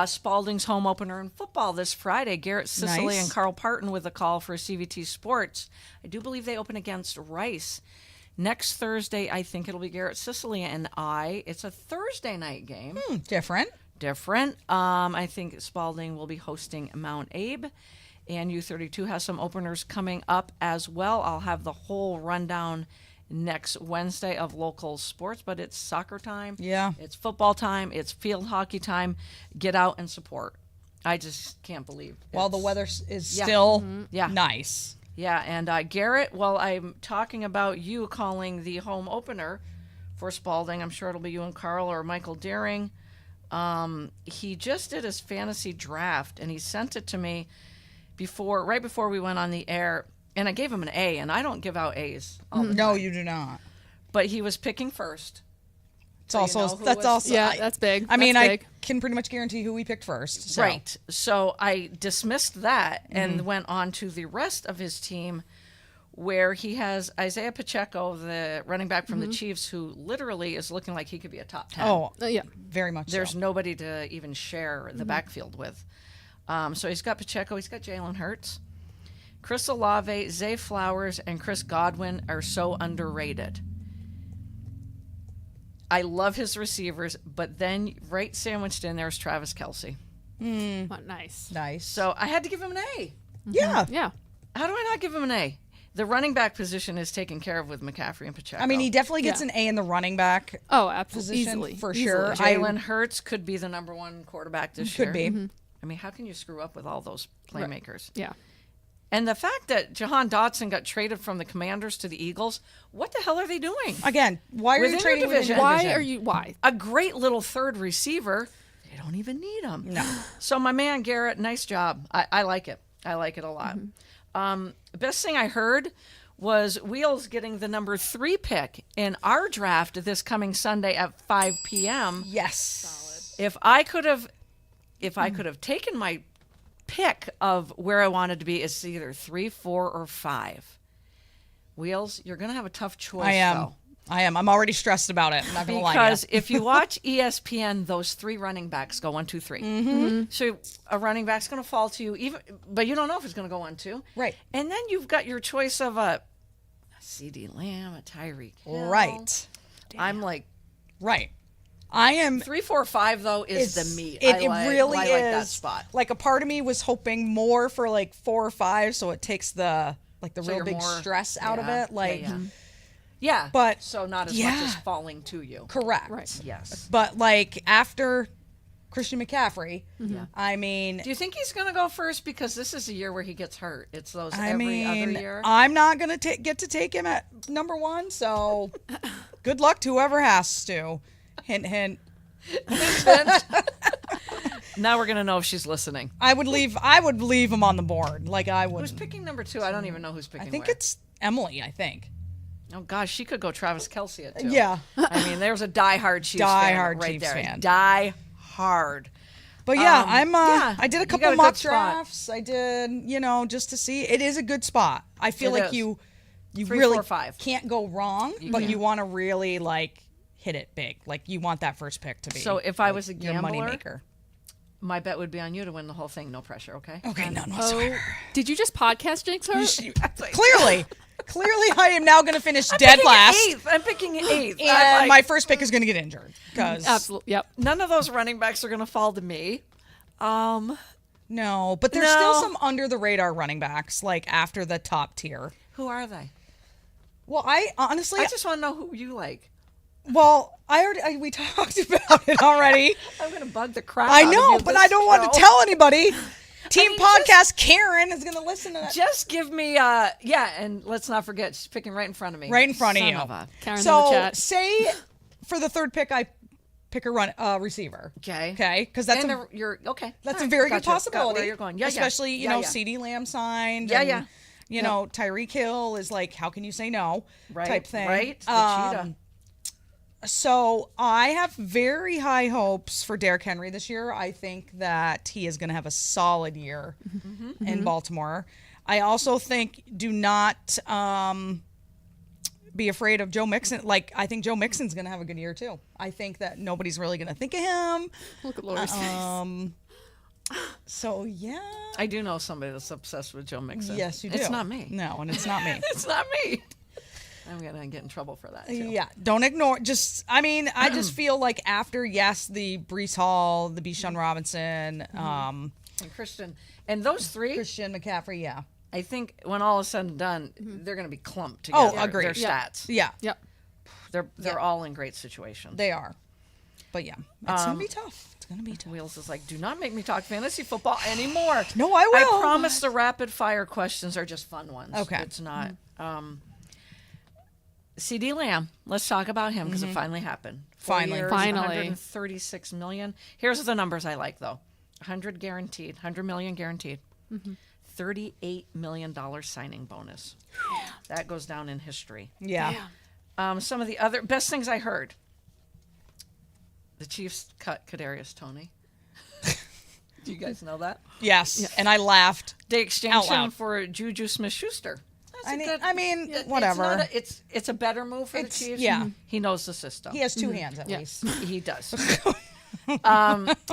[SPEAKER 1] Spalding's home opener in football this Friday. Garrett Sicily
[SPEAKER 4] Nice.
[SPEAKER 1] and Carl Parton with a call for CVT Sports. I do believe they open against Rice. Next Thursday, I think it'll be Garrett Sicily and I. It's a Thursday night game.
[SPEAKER 4] Different.
[SPEAKER 1] Different. I think Spalding will be hosting Mount Abe. And U32 has some openers coming up as well. I'll have the whole rundown next Wednesday of local sports, but it's soccer time.
[SPEAKER 4] Yeah.
[SPEAKER 1] It's football time. It's field hockey time. Get out and support. I just can't believe.
[SPEAKER 4] While the
[SPEAKER 1] it's-
[SPEAKER 4] weather is
[SPEAKER 1] Yeah.
[SPEAKER 4] still
[SPEAKER 1] Yeah.
[SPEAKER 4] nice.
[SPEAKER 1] Yeah, and Garrett, while I'm talking about you calling the home opener for Spalding, I'm sure it'll be you and Carl or Michael Deering. He just did his fantasy draft, and he sent it to me right before we went on the air, and I gave him an A, and I don't give out A's all the
[SPEAKER 4] No,
[SPEAKER 1] time.
[SPEAKER 4] you do not.
[SPEAKER 1] But he was picking first.
[SPEAKER 4] It's
[SPEAKER 1] So you
[SPEAKER 4] also
[SPEAKER 1] know who
[SPEAKER 4] that's
[SPEAKER 1] was-
[SPEAKER 4] also
[SPEAKER 3] Yeah, that's big.
[SPEAKER 4] I mean,
[SPEAKER 3] That's
[SPEAKER 4] I
[SPEAKER 3] big.
[SPEAKER 4] can pretty much guarantee who we picked first. So.
[SPEAKER 1] Right. So I dismissed that and went on to the rest of his team, where he has Isaiah Pacheco, the running back from the Chiefs, who literally is looking like he could be a top 10.
[SPEAKER 4] Oh,
[SPEAKER 3] Yeah.
[SPEAKER 4] very much.
[SPEAKER 1] There's
[SPEAKER 4] so.
[SPEAKER 1] nobody to even share the backfield with. So he's got Pacheco, he's got Jalen Hurts. Chris Olave, Zay Flowers, and Chris Godwin are so underrated. I love his receivers, but then right sandwiched in there is Travis Kelce.
[SPEAKER 3] Oh, nice.
[SPEAKER 4] Nice.
[SPEAKER 1] So I had to give him an A.
[SPEAKER 4] Yeah.
[SPEAKER 3] Yeah.
[SPEAKER 1] How do I not give him an A? The running back position is taken care of with McCaffrey and Pacheco.
[SPEAKER 4] I mean, he definitely gets
[SPEAKER 3] Yeah.
[SPEAKER 4] an A in the running back
[SPEAKER 3] Oh, absolutely.
[SPEAKER 4] position
[SPEAKER 3] Easily.
[SPEAKER 4] for
[SPEAKER 3] Easily.
[SPEAKER 4] sure.
[SPEAKER 1] Jalen Hurts could be the number one quarterback this year.
[SPEAKER 4] Could be.
[SPEAKER 1] I mean, how can you screw up with all those playmakers?
[SPEAKER 3] Yeah.
[SPEAKER 1] And the fact that Jahan Dotson got traded from the Commanders to the Eagles, what the hell are they doing?
[SPEAKER 4] Again, why are
[SPEAKER 1] Within
[SPEAKER 4] you
[SPEAKER 1] your
[SPEAKER 4] trading within
[SPEAKER 1] division.
[SPEAKER 4] your
[SPEAKER 3] Why
[SPEAKER 4] division?
[SPEAKER 3] are you? Why?
[SPEAKER 1] A great little third receiver. They don't even need him.
[SPEAKER 4] No.
[SPEAKER 1] So my man Garrett, nice job. I like it. I like it a lot. The best thing I heard was Wheels getting the number 3 pick in our draft this coming Sunday at 5 p.m.
[SPEAKER 4] Yes.
[SPEAKER 1] If I could have taken my pick of where I wanted to be, it's either 3, 4, or 5. Wheels, you're gonna have a tough choice.
[SPEAKER 4] I am.
[SPEAKER 1] though.
[SPEAKER 4] I am. I'm already stressed about it. I'm not gonna lie to
[SPEAKER 1] Because
[SPEAKER 4] you.
[SPEAKER 1] if you watch ESPN, those 3 running backs go 1, 2, 3.
[SPEAKER 4] Mm-hmm.
[SPEAKER 1] So a running back's going to fall to you, but you don't know if it's going to go 1, 2.
[SPEAKER 4] Right.
[SPEAKER 1] And then you've got your choice of a CD Lamb, a Tyreek Hill.
[SPEAKER 4] Right.
[SPEAKER 1] I'm like
[SPEAKER 4] Right. I am.
[SPEAKER 1] 3, 4, 5 though is
[SPEAKER 4] It's-
[SPEAKER 1] the meat.
[SPEAKER 4] It,
[SPEAKER 1] I
[SPEAKER 4] really
[SPEAKER 1] I
[SPEAKER 4] is.
[SPEAKER 1] like that spot.
[SPEAKER 4] Like a part of me was hoping more for like 4 or 5, so it takes the
[SPEAKER 1] So
[SPEAKER 4] real
[SPEAKER 1] you're
[SPEAKER 4] big
[SPEAKER 1] more-
[SPEAKER 4] stress out of
[SPEAKER 1] yeah,
[SPEAKER 4] it. Like,
[SPEAKER 1] yeah.
[SPEAKER 4] But-
[SPEAKER 1] so not as much
[SPEAKER 4] yeah.
[SPEAKER 1] as falling to you.
[SPEAKER 4] correct.
[SPEAKER 3] Right.
[SPEAKER 1] Yes.
[SPEAKER 4] But like after Christian McCaffrey,
[SPEAKER 1] Yeah.
[SPEAKER 4] I mean,
[SPEAKER 1] Do you think he's going to go first because this is a year where he gets hurt? It's those
[SPEAKER 4] I
[SPEAKER 1] every
[SPEAKER 4] mean,
[SPEAKER 1] other year.
[SPEAKER 4] I'm not gonna get to take him at number 1. So, good luck to whoever has to. Hint, hint.
[SPEAKER 1] Now we're going to know if she's listening.
[SPEAKER 4] I would leave him on the board. Like I would.
[SPEAKER 1] Who's picking number 2? I don't even know who's picking.
[SPEAKER 4] I think
[SPEAKER 1] where.
[SPEAKER 4] it's Emily. I think.
[SPEAKER 1] Oh gosh, she could go Travis Kelce at 2.
[SPEAKER 4] Yeah.
[SPEAKER 1] I mean, there's a diehard Chiefs fan
[SPEAKER 4] Diehard
[SPEAKER 1] right
[SPEAKER 4] Chiefs
[SPEAKER 1] there.
[SPEAKER 4] fan.
[SPEAKER 1] Die hard.
[SPEAKER 4] But yeah,
[SPEAKER 1] yeah,
[SPEAKER 4] I did a
[SPEAKER 1] you
[SPEAKER 4] couple
[SPEAKER 1] got a
[SPEAKER 4] mock
[SPEAKER 1] good spot.
[SPEAKER 4] drafts. I did, just to see. It is a good spot. I feel
[SPEAKER 1] It
[SPEAKER 4] like
[SPEAKER 1] is.
[SPEAKER 4] you
[SPEAKER 1] 3,
[SPEAKER 4] really
[SPEAKER 1] 4, 5.
[SPEAKER 4] can't go wrong, but you want to really like hit it big. Like you want that first pick to be.
[SPEAKER 1] So if I
[SPEAKER 4] like,
[SPEAKER 1] was a
[SPEAKER 4] your
[SPEAKER 1] gambler,
[SPEAKER 4] moneymaker.
[SPEAKER 1] My bet would be on you to win the whole thing. No pressure, okay?
[SPEAKER 4] Okay, none
[SPEAKER 3] Oh,
[SPEAKER 4] whatsoever.
[SPEAKER 3] did you just podcast jinx her?
[SPEAKER 4] Clearly, I am now going to finish dead last,
[SPEAKER 1] I'm picking 8th.
[SPEAKER 4] and my first pick is going to get injured because
[SPEAKER 3] Absolutely. Yep.
[SPEAKER 1] None of those running backs are going to fall to me.
[SPEAKER 4] no, but there's
[SPEAKER 1] No.
[SPEAKER 4] still some under the radar running backs like after the top tier.
[SPEAKER 1] Who are they?
[SPEAKER 4] Well, I honestly,
[SPEAKER 1] I just want to know who you like.
[SPEAKER 4] we talked about it already.
[SPEAKER 1] I'm going to bug the crap
[SPEAKER 4] I
[SPEAKER 1] out of
[SPEAKER 4] know,
[SPEAKER 1] you
[SPEAKER 4] but
[SPEAKER 1] this
[SPEAKER 4] I don't want to
[SPEAKER 1] show.
[SPEAKER 4] tell anybody. Team
[SPEAKER 1] mean,
[SPEAKER 4] podcast Karen is going to listen to that.
[SPEAKER 1] Just give me, and let's not forget, she's picking right in front of me.
[SPEAKER 4] Right in front of
[SPEAKER 1] Son
[SPEAKER 4] you.
[SPEAKER 1] a-
[SPEAKER 3] Karen's in
[SPEAKER 4] So
[SPEAKER 3] the chat.
[SPEAKER 4] say for the third pick, I pick a receiver.
[SPEAKER 1] Okay.
[SPEAKER 4] Okay, because that's
[SPEAKER 1] And
[SPEAKER 4] a
[SPEAKER 1] you're okay.
[SPEAKER 4] that's
[SPEAKER 1] All
[SPEAKER 4] a
[SPEAKER 1] right,
[SPEAKER 4] very
[SPEAKER 1] gotcha.
[SPEAKER 4] good possibility.
[SPEAKER 1] Got where you're going. Yeah,
[SPEAKER 4] especially
[SPEAKER 1] yeah. Yeah, yeah.
[SPEAKER 4] CD Lamb signed.
[SPEAKER 1] Yeah,
[SPEAKER 4] and,
[SPEAKER 1] yeah.
[SPEAKER 4] You know, Tyreek Hill is like, how can you say no?
[SPEAKER 1] Right,
[SPEAKER 4] Type thing.
[SPEAKER 1] right. The cheetah.
[SPEAKER 4] So I have very high hopes for Derrick Henry this year. I think that he is going to have a solid year in Baltimore. I also think do not be afraid of Joe Mixon. Like I think Joe Mixon's going to have a good year too. I think that nobody's really going to think of him.
[SPEAKER 3] Look at Lori's face.
[SPEAKER 4] So yeah.
[SPEAKER 1] I do know somebody that's obsessed with Joe Mixon.
[SPEAKER 4] Yes, you do.
[SPEAKER 1] It's not me.
[SPEAKER 4] No, and it's not me.
[SPEAKER 1] It's not me. I'm gonna get in trouble for that too.
[SPEAKER 4] Yeah, don't ignore. I just feel like after the Brees Hall, the Bijan Robinson,
[SPEAKER 1] And Christian, and those 3,
[SPEAKER 4] Christian McCaffrey. Yeah.
[SPEAKER 1] I think when all is said and done, they're gonna be clumped
[SPEAKER 4] Oh,
[SPEAKER 1] together.
[SPEAKER 4] agreed.
[SPEAKER 1] Their
[SPEAKER 3] Yeah.
[SPEAKER 1] stats.
[SPEAKER 4] Yeah,
[SPEAKER 3] Yep.
[SPEAKER 1] They're all in great situations.
[SPEAKER 4] they are. But yeah, it's gonna be tough. It's gonna be tough.
[SPEAKER 1] Wheels is like, do not make me talk fantasy football anymore.
[SPEAKER 4] No, I will.
[SPEAKER 1] I promise the rapid fire questions are just fun ones.
[SPEAKER 4] Okay.
[SPEAKER 1] It's not. CD Lamb, let's talk about him because it finally happened. 4
[SPEAKER 4] Finally.
[SPEAKER 1] years,
[SPEAKER 3] Finally.
[SPEAKER 1] 136 million. Here's the numbers I like though. 100 guaranteed, 100 million guaranteed. $38 million signing bonus. That goes down in history.
[SPEAKER 4] Yeah.
[SPEAKER 1] Some of the other best things I heard. The Chiefs cut Kadarius Toney. Do you guys know that?
[SPEAKER 4] Yes. And I laughed.
[SPEAKER 1] They exchanged
[SPEAKER 4] Out
[SPEAKER 1] him
[SPEAKER 4] loud.
[SPEAKER 1] for Juju Smith-Schuster.
[SPEAKER 4] I mean, whatever.
[SPEAKER 1] It's a better move for the
[SPEAKER 4] It's-
[SPEAKER 1] Chiefs.
[SPEAKER 4] yeah.
[SPEAKER 1] He knows the system.
[SPEAKER 4] He has two hands at
[SPEAKER 3] Yeah.
[SPEAKER 4] least.
[SPEAKER 1] He does. Do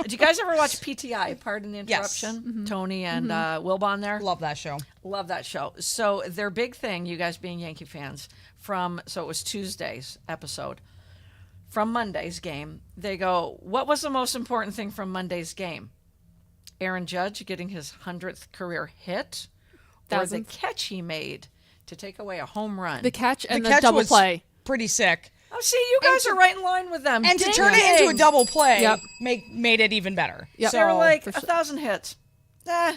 [SPEAKER 1] you guys ever watch PTI? Pardon the
[SPEAKER 4] Yes.
[SPEAKER 1] interruption. Tony and Wilbon there.
[SPEAKER 4] Love that show.
[SPEAKER 1] Love that show. So their big thing, you guys being Yankee fans, so it was Tuesday's episode. From Monday's game, they go, what was the most important thing from Monday's game? Aaron Judge getting his 100th career hit, or the
[SPEAKER 3] Thousandth.
[SPEAKER 1] catch he made to take away a home run?
[SPEAKER 3] The catch and the
[SPEAKER 4] catch
[SPEAKER 3] double
[SPEAKER 4] was
[SPEAKER 3] play.
[SPEAKER 4] pretty sick.
[SPEAKER 1] Oh, see, you guys are right in line with them.
[SPEAKER 4] And to
[SPEAKER 1] Ding,
[SPEAKER 4] turn it into a
[SPEAKER 1] ding.
[SPEAKER 4] double play
[SPEAKER 3] Yep.
[SPEAKER 4] made it even better.
[SPEAKER 3] Yep.
[SPEAKER 4] So,
[SPEAKER 1] They're like
[SPEAKER 3] for sure.
[SPEAKER 1] 1,000 hits.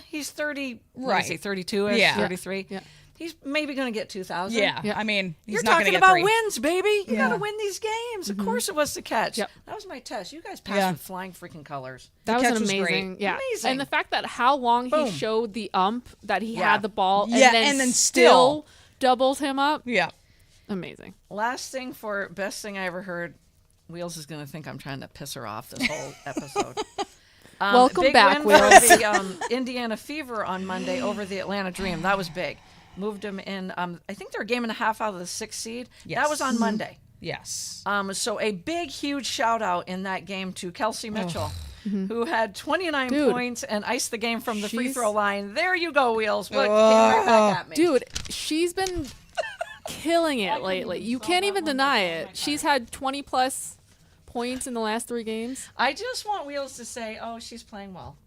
[SPEAKER 1] He's 30,
[SPEAKER 4] Right.
[SPEAKER 1] 32-ish,
[SPEAKER 4] Yeah.
[SPEAKER 1] 33.
[SPEAKER 3] Yeah.
[SPEAKER 1] He's maybe going to get 2,000.
[SPEAKER 4] yeah,
[SPEAKER 3] Yeah.
[SPEAKER 4] I mean, he's
[SPEAKER 1] You're
[SPEAKER 4] not going to
[SPEAKER 1] talking
[SPEAKER 4] get
[SPEAKER 1] about
[SPEAKER 4] 3.
[SPEAKER 1] wins, baby. You
[SPEAKER 4] Yeah.
[SPEAKER 1] got to win these games. Of course it was the catch.
[SPEAKER 3] Yep.
[SPEAKER 1] That was my test. You guys passed
[SPEAKER 4] Yeah.
[SPEAKER 1] with flying freaking colors.
[SPEAKER 3] That was
[SPEAKER 4] catch
[SPEAKER 3] an
[SPEAKER 4] was great.
[SPEAKER 3] amazing, yeah.
[SPEAKER 1] Amazing.
[SPEAKER 3] And the fact that how long
[SPEAKER 1] Boom.
[SPEAKER 3] he showed the ump that he
[SPEAKER 1] Yeah.
[SPEAKER 3] had the ball,
[SPEAKER 4] Yeah,
[SPEAKER 3] and then
[SPEAKER 4] still.
[SPEAKER 3] still doubles him up.
[SPEAKER 4] Yeah.
[SPEAKER 3] Amazing.
[SPEAKER 1] Last thing for best thing I ever heard. Wheels is going to think I'm trying to piss her off this whole episode.
[SPEAKER 3] Welcome
[SPEAKER 1] big
[SPEAKER 3] back,
[SPEAKER 1] win
[SPEAKER 3] Wheels.
[SPEAKER 1] for the Indiana Fever on Monday over the Atlanta Dream. That was big. Moved them in. I think they're a game and a half out of the 6th seed.
[SPEAKER 4] Yes.
[SPEAKER 1] That was on Monday.
[SPEAKER 4] Yes.
[SPEAKER 1] So a big, huge shout out in that game to Kelsey Mitchell, who had 29
[SPEAKER 3] Dude.
[SPEAKER 1] points and iced the game from the free
[SPEAKER 3] She's-
[SPEAKER 1] throw line. There you go, Wheels. What came right back at me?
[SPEAKER 3] Dude, she's been killing it lately. You can't even deny it. She's had 20 plus points in the last 3 games.
[SPEAKER 1] I just want Wheels to say, "Oh, she's playing well."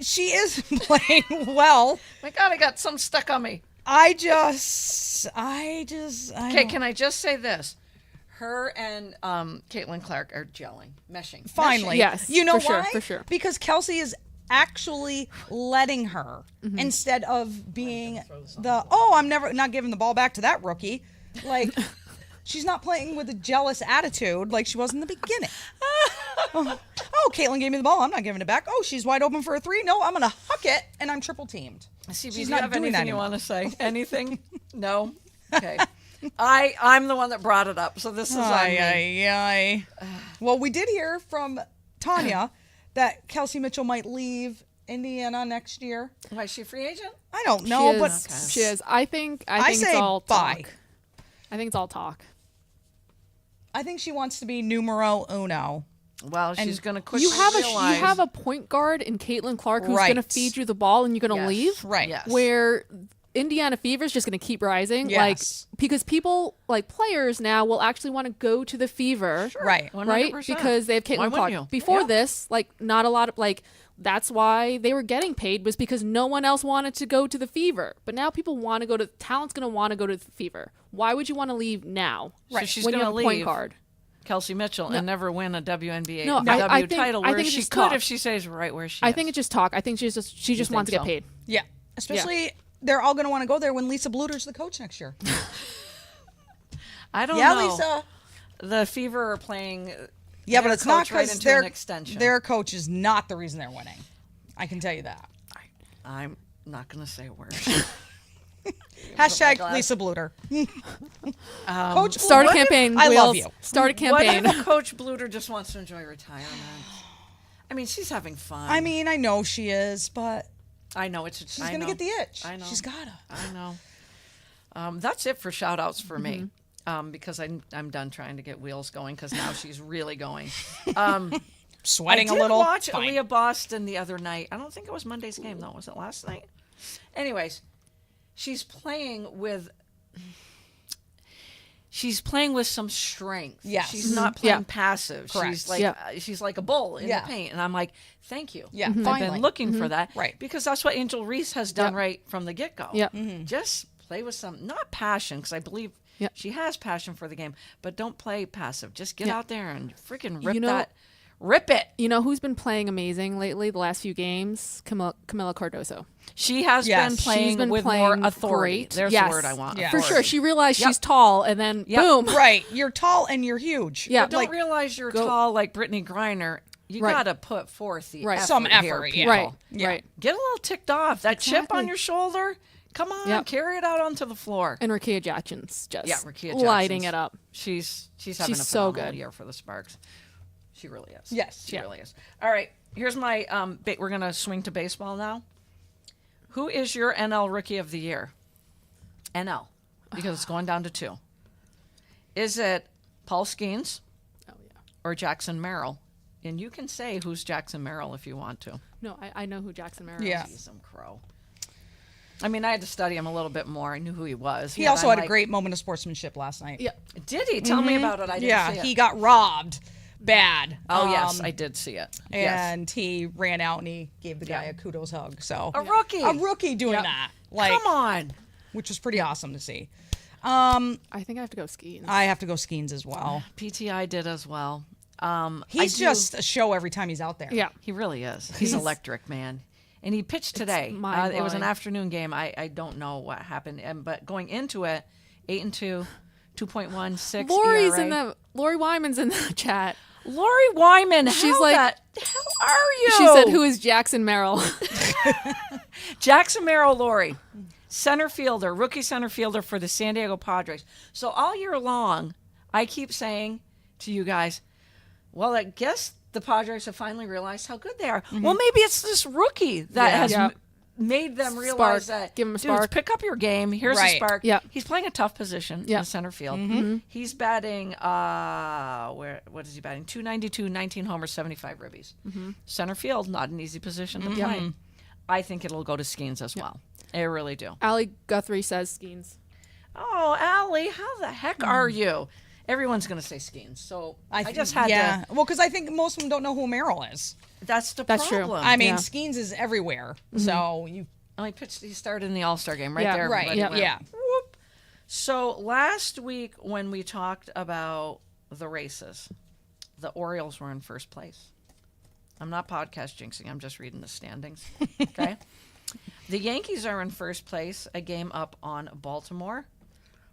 [SPEAKER 4] She is playing well.
[SPEAKER 1] My God, I got some stuck on me.
[SPEAKER 4] I
[SPEAKER 1] Okay,
[SPEAKER 4] don't-
[SPEAKER 1] can I just say this? Her and Caitlin Clark are gelling, meshing.
[SPEAKER 4] finally.
[SPEAKER 3] Yes,
[SPEAKER 4] You know
[SPEAKER 3] for sure,
[SPEAKER 4] why?
[SPEAKER 3] for sure.
[SPEAKER 4] Because Kelsey is actually letting her
[SPEAKER 3] Mm-hmm.
[SPEAKER 4] instead of being I'm never not giving the ball back to that rookie. Like she's not playing with a jealous attitude like she was in the beginning. Caitlin gave me the ball. I'm not giving it back. Oh, she's wide open for a 3. No, I'm going to huck it, and I'm triple teamed.
[SPEAKER 1] CB,
[SPEAKER 4] She's
[SPEAKER 1] do you
[SPEAKER 4] not
[SPEAKER 1] have
[SPEAKER 4] doing that
[SPEAKER 1] anything you
[SPEAKER 4] anymore.
[SPEAKER 1] want to say? Anything? No? Okay. I'm the one that brought it up, so this is on me.
[SPEAKER 4] Ay. Well, we did hear from Tanya that Kelsey Mitchell might leave Indiana next year.
[SPEAKER 1] Why, is she a free agent?
[SPEAKER 4] I don't know,
[SPEAKER 3] she
[SPEAKER 4] but
[SPEAKER 3] is. She is. I think
[SPEAKER 4] I say
[SPEAKER 3] it's all
[SPEAKER 4] bye.
[SPEAKER 3] talk. I think it's all talk.
[SPEAKER 4] I think she wants to be numero uno.
[SPEAKER 1] Well, she's going to quickly
[SPEAKER 3] You have
[SPEAKER 1] realize.
[SPEAKER 3] a point guard in Caitlin Clark who's
[SPEAKER 4] Right.
[SPEAKER 3] going to feed you the ball and you're going to
[SPEAKER 1] Yes.
[SPEAKER 3] leave.
[SPEAKER 4] Right.
[SPEAKER 1] Yes.
[SPEAKER 3] Where Indiana Fever is just going to keep rising.
[SPEAKER 4] Yes.
[SPEAKER 3] Like because people like players now will actually want to go to the Fever.
[SPEAKER 4] Right.
[SPEAKER 1] 100%.
[SPEAKER 3] Right? Because they have
[SPEAKER 1] Why
[SPEAKER 3] Caitlin
[SPEAKER 1] wouldn't
[SPEAKER 3] Clark.
[SPEAKER 1] you?
[SPEAKER 3] Before
[SPEAKER 1] Yeah.
[SPEAKER 3] this, like not a lot of like that's why they were getting paid was because no one else wanted to go to the Fever. But now people want to go to talent's going to want to go to the Fever. Why would you want to leave now?
[SPEAKER 1] So she's
[SPEAKER 3] when you
[SPEAKER 1] going
[SPEAKER 3] have
[SPEAKER 1] to
[SPEAKER 3] a point
[SPEAKER 1] leave
[SPEAKER 3] guard.
[SPEAKER 1] Kelsey Mitchell and never win a WNBA
[SPEAKER 3] No,
[SPEAKER 1] W
[SPEAKER 3] I think-
[SPEAKER 1] title,
[SPEAKER 3] I
[SPEAKER 1] where
[SPEAKER 3] think it's
[SPEAKER 1] she
[SPEAKER 3] just
[SPEAKER 1] could
[SPEAKER 3] talk.
[SPEAKER 1] if she stays right where she
[SPEAKER 3] I
[SPEAKER 1] is.
[SPEAKER 3] think it's just talk. I think she just
[SPEAKER 1] think
[SPEAKER 3] wants to
[SPEAKER 1] so?
[SPEAKER 3] get paid.
[SPEAKER 4] Yeah. Especially they're all going to want to go there when Lisa Bluter's the coach next year.
[SPEAKER 1] I don't
[SPEAKER 4] Yeah,
[SPEAKER 1] know.
[SPEAKER 4] Lisa.
[SPEAKER 1] The Fever are playing.
[SPEAKER 4] Yeah, but
[SPEAKER 1] their
[SPEAKER 4] it's not
[SPEAKER 1] coach right
[SPEAKER 4] because
[SPEAKER 1] into an extension.
[SPEAKER 4] their coach is not the reason they're winning. I can tell you that.
[SPEAKER 1] I'm not going to say a word.
[SPEAKER 4] Hashtag
[SPEAKER 1] glass.
[SPEAKER 4] Lisa Bluter. Coach
[SPEAKER 3] Start a
[SPEAKER 4] Bluter,
[SPEAKER 3] campaign.
[SPEAKER 4] I love
[SPEAKER 3] Wheels.
[SPEAKER 4] you.
[SPEAKER 3] Start a
[SPEAKER 1] What
[SPEAKER 3] campaign.
[SPEAKER 1] if Coach Bluter just wants to enjoy retirement? I mean, she's having fun.
[SPEAKER 4] I mean, I know she is, but
[SPEAKER 1] I know it's.
[SPEAKER 4] she's going to get the itch.
[SPEAKER 1] I know.
[SPEAKER 4] She's got to.
[SPEAKER 1] I know. That's it for shout outs for me. Because I'm done trying to get Wheels going because now she's really going.
[SPEAKER 4] Sweating
[SPEAKER 1] I
[SPEAKER 4] a
[SPEAKER 1] did
[SPEAKER 4] little.
[SPEAKER 1] watch
[SPEAKER 4] Fine.
[SPEAKER 1] Aaliyah Boston the other night. I don't think it was Monday's game though. Was it last night? Anyways, she's playing with some strength.
[SPEAKER 4] Yes.
[SPEAKER 1] She's not playing
[SPEAKER 3] Yeah.
[SPEAKER 1] passive.
[SPEAKER 4] Correct.
[SPEAKER 1] She's like
[SPEAKER 3] Yeah.
[SPEAKER 1] she's like a bull in
[SPEAKER 4] Yeah.
[SPEAKER 1] the paint, and I'm like, thank you.
[SPEAKER 4] Yeah,
[SPEAKER 1] I've
[SPEAKER 4] finally.
[SPEAKER 1] been looking for that,
[SPEAKER 4] Right.
[SPEAKER 1] Because that's what Angel Reese has done
[SPEAKER 3] Yep.
[SPEAKER 1] right from the get go.
[SPEAKER 3] Yep.
[SPEAKER 1] Just play with some not passion, because I believe.
[SPEAKER 3] Yep.
[SPEAKER 1] She has passion for the game, but don't play passive. Just get
[SPEAKER 3] Yeah.
[SPEAKER 1] out there and freaking rip
[SPEAKER 3] You know-
[SPEAKER 1] Rip it.
[SPEAKER 3] You know who's been playing amazing lately? The last few games, Camila Cardoso.
[SPEAKER 1] She has
[SPEAKER 4] Yes.
[SPEAKER 1] been playing
[SPEAKER 3] She's been
[SPEAKER 1] with
[SPEAKER 3] playing
[SPEAKER 1] more authority.
[SPEAKER 3] great.
[SPEAKER 1] There's
[SPEAKER 3] Yes.
[SPEAKER 1] the word I want.
[SPEAKER 4] Yeah.
[SPEAKER 3] For
[SPEAKER 1] authority.
[SPEAKER 3] sure. She realized
[SPEAKER 1] Yep.
[SPEAKER 3] she's tall, and then
[SPEAKER 1] Yep.
[SPEAKER 3] boom.
[SPEAKER 4] Right. You're tall and you're huge.
[SPEAKER 3] Yeah.
[SPEAKER 1] But don't
[SPEAKER 4] Like,
[SPEAKER 1] realize you're
[SPEAKER 3] go-
[SPEAKER 1] tall like Brittany Griner. You
[SPEAKER 3] Right.
[SPEAKER 1] got to put forth the
[SPEAKER 3] Right.
[SPEAKER 1] effort
[SPEAKER 4] Some
[SPEAKER 1] here,
[SPEAKER 4] effort, yeah.
[SPEAKER 1] people.
[SPEAKER 3] Right.
[SPEAKER 4] Yeah.
[SPEAKER 3] Right.
[SPEAKER 1] Get a little ticked off. That chip on
[SPEAKER 3] Exactly.
[SPEAKER 1] your shoulder. Come on,
[SPEAKER 3] Yep.
[SPEAKER 1] carry it out onto the floor.
[SPEAKER 3] And Rakia Jackson's just
[SPEAKER 1] Rakia
[SPEAKER 3] lighting
[SPEAKER 1] Jackson's-
[SPEAKER 3] it up.
[SPEAKER 1] She's having
[SPEAKER 3] She's
[SPEAKER 1] a
[SPEAKER 3] so
[SPEAKER 1] phenomenal
[SPEAKER 3] good.
[SPEAKER 1] year for the Sparks. She really is.
[SPEAKER 4] Yes.
[SPEAKER 1] She
[SPEAKER 3] Yeah.
[SPEAKER 1] really is. All right, here's my. We're gonna swing to baseball now. Who is your NL Rookie of the Year? NL, because it's going down to 2. Is it Paul Skeens
[SPEAKER 3] Oh yeah.
[SPEAKER 1] or Jackson Merrill? And you can say who's Jackson Merrill if you want to.
[SPEAKER 3] No, I know who Jackson Merrill
[SPEAKER 4] Yeah.
[SPEAKER 3] is.
[SPEAKER 1] He's some crow. I mean, I had to study him a little bit more. I knew who he was.
[SPEAKER 4] he
[SPEAKER 1] And
[SPEAKER 4] also
[SPEAKER 1] I'm
[SPEAKER 4] had a
[SPEAKER 1] like,
[SPEAKER 4] great moment of sportsmanship last night.
[SPEAKER 3] Yeah.
[SPEAKER 1] Did he? Tell me about it. I didn't
[SPEAKER 4] Yeah,
[SPEAKER 1] see it.
[SPEAKER 4] he got robbed bad.
[SPEAKER 1] Oh, yes, I did see it. Yes.
[SPEAKER 4] And he ran out and he gave the guy
[SPEAKER 1] Yeah.
[SPEAKER 4] a kudos hug. So
[SPEAKER 1] A rookie.
[SPEAKER 4] a rookie doing
[SPEAKER 3] Yep.
[SPEAKER 4] that, like,
[SPEAKER 1] Come on.
[SPEAKER 4] which was pretty awesome to see.
[SPEAKER 3] I think I have to go skiing.
[SPEAKER 4] I have to go Skeens as well.
[SPEAKER 1] PTI did as well.
[SPEAKER 4] He's just a show every time he's out there.
[SPEAKER 3] yeah.
[SPEAKER 1] He really is. He's electric, man. And he pitched today. It was an
[SPEAKER 3] mind-blowing.
[SPEAKER 1] afternoon game. I don't know what happened, but going into it, 8-2, 2.16
[SPEAKER 3] Lori's
[SPEAKER 1] ERA.
[SPEAKER 3] in the Lori Wyman's in the chat.
[SPEAKER 1] Lori Wyman.
[SPEAKER 3] She's
[SPEAKER 1] how
[SPEAKER 3] like-
[SPEAKER 1] the hell are you?
[SPEAKER 3] She said, "Who is Jackson Merrill?"
[SPEAKER 1] Jackson Merrill Lori, center fielder, rookie center fielder for the San Diego Padres. So all year long, I keep saying to you guys, well, I guess the Padres have finally realized how good they are. Well, maybe it's this rookie that has
[SPEAKER 3] Yeah.
[SPEAKER 1] made them realize
[SPEAKER 3] Spark.
[SPEAKER 1] that.
[SPEAKER 3] Give him a
[SPEAKER 1] dudes,
[SPEAKER 3] spark.
[SPEAKER 1] pick up your game. Here's a
[SPEAKER 4] Right.
[SPEAKER 1] spark.
[SPEAKER 3] Yeah.
[SPEAKER 1] He's playing a tough position
[SPEAKER 3] Yeah.
[SPEAKER 1] in center field. He's batting, what is he batting? 292, 19 homers, 75 ribbies. Center field, not an easy position to play. I think it'll go to Skeens as well. I really do.
[SPEAKER 3] Allie Guthrie says Skeens.
[SPEAKER 1] Oh, Allie, how the heck are you? Everyone's going to say Skeens. So I just had
[SPEAKER 4] yeah.
[SPEAKER 1] to.
[SPEAKER 4] Well, because I think most of them don't know who Merrill is.
[SPEAKER 1] That's the
[SPEAKER 3] That's true.
[SPEAKER 1] problem.
[SPEAKER 4] I mean,
[SPEAKER 3] Yeah.
[SPEAKER 4] Skeens is everywhere. So you
[SPEAKER 1] Oh, he started in the All-Star game right
[SPEAKER 3] Yeah.
[SPEAKER 1] there.
[SPEAKER 4] right,
[SPEAKER 1] Everybody
[SPEAKER 3] yeah.
[SPEAKER 1] went,
[SPEAKER 4] yeah.
[SPEAKER 1] whoop. So last week when we talked about the races, the Orioles were in first place. I'm not podcast jinxing. I'm just reading the standings. Okay. The Yankees are in first place, a game up on Baltimore.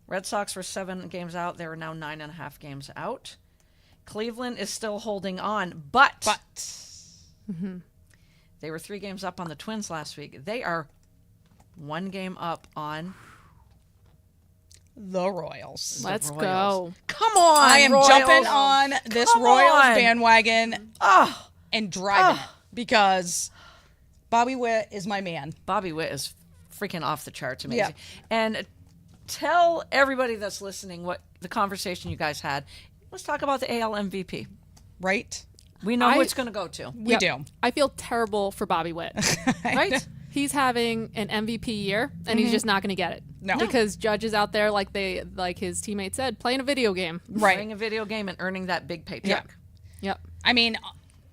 [SPEAKER 1] Red Sox were 7 games out. They are now 9.5 games out. Cleveland is still holding on, but they were 3 games up on the Twins last week. They are 1 game up on
[SPEAKER 4] the Royals.
[SPEAKER 3] Let's
[SPEAKER 1] Royals.
[SPEAKER 3] go.
[SPEAKER 1] Come on,
[SPEAKER 4] I am
[SPEAKER 1] Royals.
[SPEAKER 4] jumping on this
[SPEAKER 1] Come
[SPEAKER 4] Royals
[SPEAKER 1] on.
[SPEAKER 4] bandwagon
[SPEAKER 1] Oh,
[SPEAKER 4] and driving it because Bobby Witt is my man.
[SPEAKER 1] Bobby Witt is freaking off the charts, amazing.
[SPEAKER 4] Yeah.
[SPEAKER 1] And tell everybody that's listening what the conversation you guys had. Let's talk about the AL MVP.
[SPEAKER 4] Right?
[SPEAKER 1] We know who
[SPEAKER 3] I-
[SPEAKER 1] it's going to go to,
[SPEAKER 4] We do.
[SPEAKER 3] I feel terrible for Bobby Witt.
[SPEAKER 1] right?
[SPEAKER 3] He's having an MVP year, and he's just not going to get it.
[SPEAKER 4] No.
[SPEAKER 3] Because Judge is out there, like his teammate said, playing a video game.
[SPEAKER 4] Right.
[SPEAKER 1] Playing a video game and earning that big paycheck.
[SPEAKER 3] Yep.
[SPEAKER 4] I mean,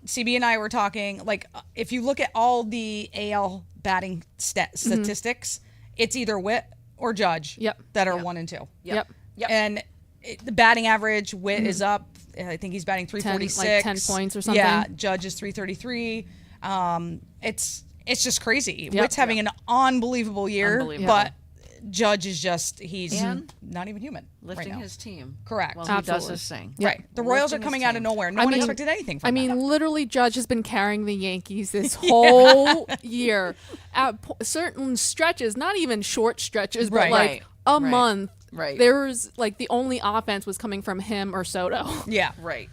[SPEAKER 4] CB and I were talking, like, if you look at all the AL batting statistics, it's either Witt or Judge
[SPEAKER 3] Yep.
[SPEAKER 4] that are 1 and 2.
[SPEAKER 3] Yep.
[SPEAKER 1] Yep.
[SPEAKER 4] And the batting average, Witt is up. I think he's batting 346.
[SPEAKER 3] 10 points or something.
[SPEAKER 4] Yeah, Judge is 333. It's just crazy.
[SPEAKER 3] Yep.
[SPEAKER 4] Witt's having an unbelievable year,
[SPEAKER 1] Unbelievable.
[SPEAKER 4] but Judge is just, he's
[SPEAKER 1] And
[SPEAKER 4] not even human
[SPEAKER 1] Lifting
[SPEAKER 4] right now.
[SPEAKER 1] his team.
[SPEAKER 4] Correct.
[SPEAKER 1] Well, he does
[SPEAKER 3] Absolutely.
[SPEAKER 1] his thing.
[SPEAKER 4] Right. The Royals are
[SPEAKER 1] Lifting his
[SPEAKER 4] coming out of
[SPEAKER 1] team.
[SPEAKER 4] nowhere. No one expected anything from
[SPEAKER 3] I mean,
[SPEAKER 4] them.
[SPEAKER 3] literally, Judge has been carrying the Yankees this whole year. At certain stretches, not even short stretches, but
[SPEAKER 4] Right.
[SPEAKER 3] like
[SPEAKER 1] Right.
[SPEAKER 3] a
[SPEAKER 1] Right.
[SPEAKER 3] month.
[SPEAKER 1] Right.
[SPEAKER 3] There was like the only offense was coming from him or Soto.
[SPEAKER 4] Yeah.
[SPEAKER 1] Right.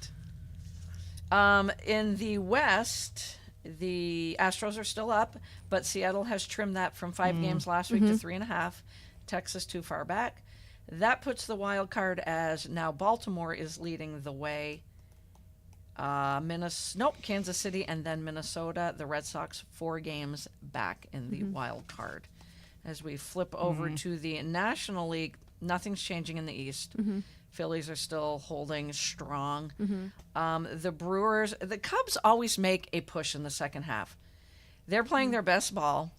[SPEAKER 1] In the West, the Astros are still up, but Seattle has trimmed that from 5 games last week to 3.5. Texas too far back. That puts the wild card as now Baltimore is leading the way. Kansas City and then Minnesota. The Red Sox 4 games back in the wild card. As we flip over to the National League, nothing's changing in the East. Phillies are still holding strong. The Brewers, the Cubs always make a push in the second half. They're playing their best ball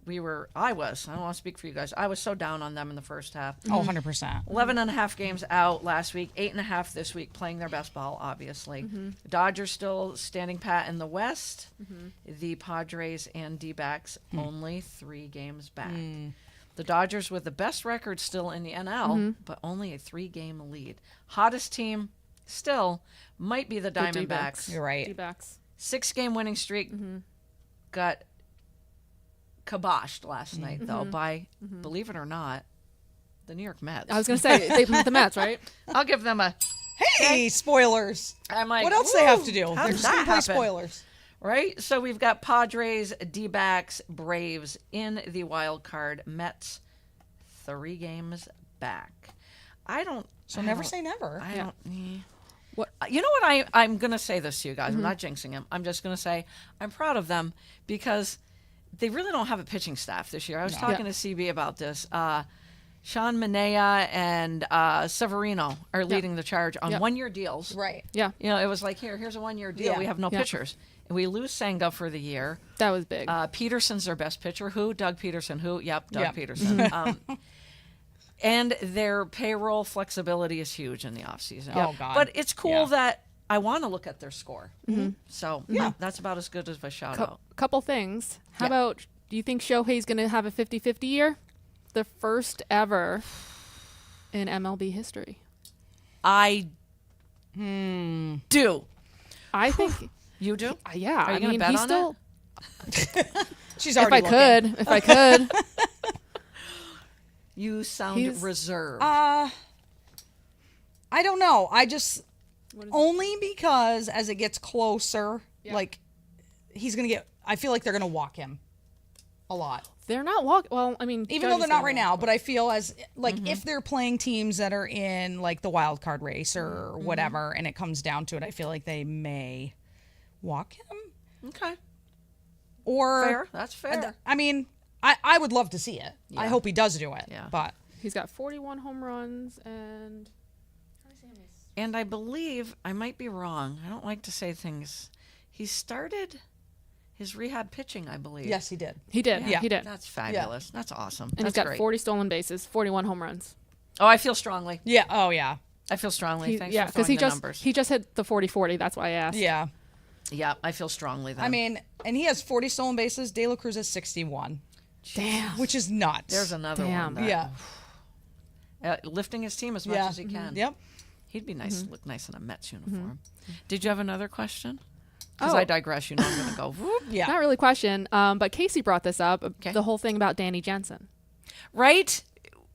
[SPEAKER 1] I don't want to speak for you guys. I was so down on them in the first half.
[SPEAKER 4] Oh, 100%.
[SPEAKER 1] 11 and a half games out last week, 8.5 this week, playing their best ball, obviously. Dodgers still standing pat in the West. The Padres and D-backs only 3 games back. The Dodgers with the best record still in the NL, but only a 3-game lead. Hottest team still might be the
[SPEAKER 3] D-backs.
[SPEAKER 1] Diamondbacks.
[SPEAKER 4] You're right.
[SPEAKER 3] D-backs.
[SPEAKER 1] 6-game winning streak got kiboshed last night, though, by, believe it or not, the New York Mets.
[SPEAKER 3] I was going to say, they the Mets, right?
[SPEAKER 1] I'll give them a...
[SPEAKER 4] Hey, spoilers.
[SPEAKER 1] I'm like,
[SPEAKER 4] What else they have to
[SPEAKER 1] "Woo,
[SPEAKER 4] do?
[SPEAKER 1] how
[SPEAKER 4] They're
[SPEAKER 1] did
[SPEAKER 4] just going
[SPEAKER 1] that
[SPEAKER 4] to play
[SPEAKER 1] happen?"
[SPEAKER 4] spoilers.
[SPEAKER 1] Right? So we've got Padres, D-backs, Braves in the wild card. Mets, 3 games back.
[SPEAKER 4] So never say never.
[SPEAKER 1] I don't.
[SPEAKER 3] What-
[SPEAKER 1] You know what? I'm going to say this to you guys. I'm not jinxing them. I'm just going to say I'm proud of them because they really don't have a pitching staff this year. I was talking to CB about this. Sean Manaea and Severino are leading the charge on 1-year deals.
[SPEAKER 4] Right.
[SPEAKER 3] Yeah,
[SPEAKER 1] You know, it was like, here's a 1-year deal.
[SPEAKER 4] Yeah.
[SPEAKER 1] We have no
[SPEAKER 3] Yeah.
[SPEAKER 1] pitchers. And we lose Senga for the year.
[SPEAKER 3] that was big.
[SPEAKER 1] Peterson's their best pitcher. Who? Doug Peterson. Who? Yep, Doug
[SPEAKER 4] Yep.
[SPEAKER 1] Peterson. And their payroll flexibility is huge in the offseason.
[SPEAKER 4] Oh, God.
[SPEAKER 1] But it's cool
[SPEAKER 4] Yeah.
[SPEAKER 1] that I want to look at their score. So that's about as good as a shout out.
[SPEAKER 3] Couple things. How
[SPEAKER 4] Yeah.
[SPEAKER 3] about, do you think Shohei's going to have a 50-50 year? The first ever in MLB history.
[SPEAKER 1] I do.
[SPEAKER 3] I think,
[SPEAKER 1] You do?
[SPEAKER 3] yeah.
[SPEAKER 1] Are you
[SPEAKER 3] I
[SPEAKER 1] gonna
[SPEAKER 3] mean,
[SPEAKER 1] bet
[SPEAKER 3] he's
[SPEAKER 1] on
[SPEAKER 3] still.
[SPEAKER 4] She's
[SPEAKER 3] If
[SPEAKER 4] already
[SPEAKER 3] I
[SPEAKER 4] looking.
[SPEAKER 3] could, if I could.
[SPEAKER 1] You sound
[SPEAKER 3] He's-
[SPEAKER 1] reserved.
[SPEAKER 4] I don't know. I just
[SPEAKER 3] What is
[SPEAKER 4] only because as it gets closer,
[SPEAKER 3] Yeah.
[SPEAKER 4] like he's gonna get. I feel like they're gonna walk him a lot,
[SPEAKER 3] They're not walk. Well, I mean,
[SPEAKER 4] even though they're
[SPEAKER 3] Judge is
[SPEAKER 4] not
[SPEAKER 3] gonna
[SPEAKER 4] right
[SPEAKER 3] walk.
[SPEAKER 4] now. But I feel as like if they're playing teams that are in like the wild card race or whatever, and it comes down to it, I feel like they may walk him.
[SPEAKER 1] Okay.
[SPEAKER 4] Or
[SPEAKER 1] Fair. That's fair.
[SPEAKER 4] I mean, I would love to see it. I
[SPEAKER 1] Yeah.
[SPEAKER 4] hope he does do it.
[SPEAKER 1] Yeah.
[SPEAKER 4] But
[SPEAKER 3] He's got 41 home runs and.
[SPEAKER 1] And I believe, I might be wrong. I don't like to say things. He started his rehab pitching, I believe.
[SPEAKER 4] yes, he did.
[SPEAKER 3] He did.
[SPEAKER 4] Yeah.
[SPEAKER 3] He did.
[SPEAKER 1] That's fabulous. That's awesome.
[SPEAKER 3] And he's
[SPEAKER 1] That's
[SPEAKER 3] got
[SPEAKER 1] great.
[SPEAKER 3] 40 stolen bases, 41 home runs.
[SPEAKER 1] Oh, I feel strongly.
[SPEAKER 4] Yeah. Oh yeah.
[SPEAKER 1] I feel strongly.
[SPEAKER 3] He-
[SPEAKER 1] Thanks
[SPEAKER 3] yeah,
[SPEAKER 1] for throwing
[SPEAKER 3] he
[SPEAKER 1] the
[SPEAKER 3] just
[SPEAKER 1] numbers.
[SPEAKER 3] he just hit the 40-40. That's why I asked.
[SPEAKER 4] Yeah.
[SPEAKER 1] Yeah, I feel strongly then.
[SPEAKER 4] I mean, and he has 40 stolen bases. De La Cruz has 61,
[SPEAKER 3] Damn.
[SPEAKER 4] which is nuts.
[SPEAKER 1] there's another
[SPEAKER 3] Damn.
[SPEAKER 1] one.
[SPEAKER 4] yeah.
[SPEAKER 1] Lifting his team as much
[SPEAKER 4] Yeah.
[SPEAKER 1] as he can.
[SPEAKER 4] Yep.
[SPEAKER 1] He'd be nice, look nice in a Mets uniform. Did you have another question? Because
[SPEAKER 3] Oh.
[SPEAKER 1] I digress. You know I'm going to go. Whoop.
[SPEAKER 4] Yeah.
[SPEAKER 3] Not really a question, but Casey brought this up.
[SPEAKER 1] Okay.
[SPEAKER 3] The whole thing about Danny Jensen.
[SPEAKER 1] Right?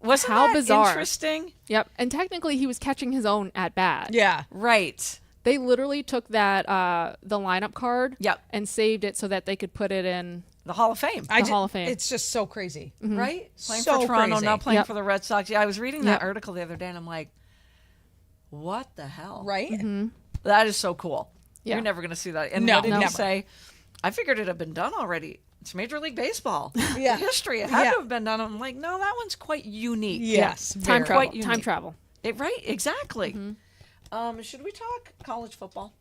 [SPEAKER 1] Wasn't
[SPEAKER 3] How
[SPEAKER 1] that
[SPEAKER 3] bizarre.
[SPEAKER 1] interesting?
[SPEAKER 3] Yep. And technically, he was catching his own at bat.
[SPEAKER 4] Yeah.
[SPEAKER 1] Right.
[SPEAKER 3] They literally took that the lineup card.
[SPEAKER 1] Yep.
[SPEAKER 3] And saved it so that they could put it in.
[SPEAKER 1] The Hall of Fame.
[SPEAKER 4] I
[SPEAKER 3] Hall of Fame.
[SPEAKER 4] It's just so crazy.
[SPEAKER 1] Right? Playing
[SPEAKER 4] So
[SPEAKER 1] for Toronto,
[SPEAKER 4] crazy.
[SPEAKER 1] now playing
[SPEAKER 3] Yep.
[SPEAKER 1] for the Red Sox. Yeah, I was reading that
[SPEAKER 3] Yep.
[SPEAKER 1] article the other day and I'm like, what the hell?
[SPEAKER 4] Right?
[SPEAKER 1] That is so cool.
[SPEAKER 3] Yeah.
[SPEAKER 1] You're never going to see that. And
[SPEAKER 4] No,
[SPEAKER 1] what did he
[SPEAKER 4] never.
[SPEAKER 1] say? I figured it had been done already. It's Major League Baseball.
[SPEAKER 4] Yeah.
[SPEAKER 1] The history. It had
[SPEAKER 4] Yeah.
[SPEAKER 1] to have been done. I'm like, no, that one's quite unique.
[SPEAKER 4] Yes.
[SPEAKER 3] Time
[SPEAKER 4] very.
[SPEAKER 3] travel.
[SPEAKER 1] Quite
[SPEAKER 3] Time
[SPEAKER 1] unique.
[SPEAKER 3] travel.
[SPEAKER 1] Right? Exactly. Should we talk college football?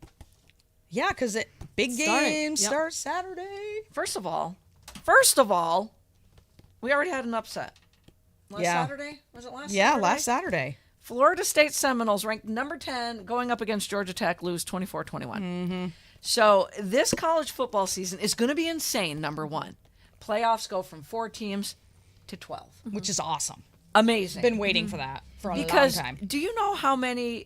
[SPEAKER 4] Yeah, because big
[SPEAKER 3] Starting.
[SPEAKER 4] game
[SPEAKER 3] Yep.
[SPEAKER 4] starts Saturday.
[SPEAKER 1] First of all, we already had an upset. Last
[SPEAKER 4] Yeah.
[SPEAKER 1] Saturday? Was it last
[SPEAKER 4] Yeah,
[SPEAKER 1] Saturday?
[SPEAKER 4] last Saturday.
[SPEAKER 1] Florida State Seminoles, ranked number 10, going up against Georgia Tech, lose 24-21. So this college football season is going to be insane, number one. Playoffs go from 4 teams to 12.
[SPEAKER 4] Which is awesome.
[SPEAKER 1] Amazing.
[SPEAKER 4] Been waiting for that for a
[SPEAKER 1] because
[SPEAKER 4] long time.
[SPEAKER 1] do you know how many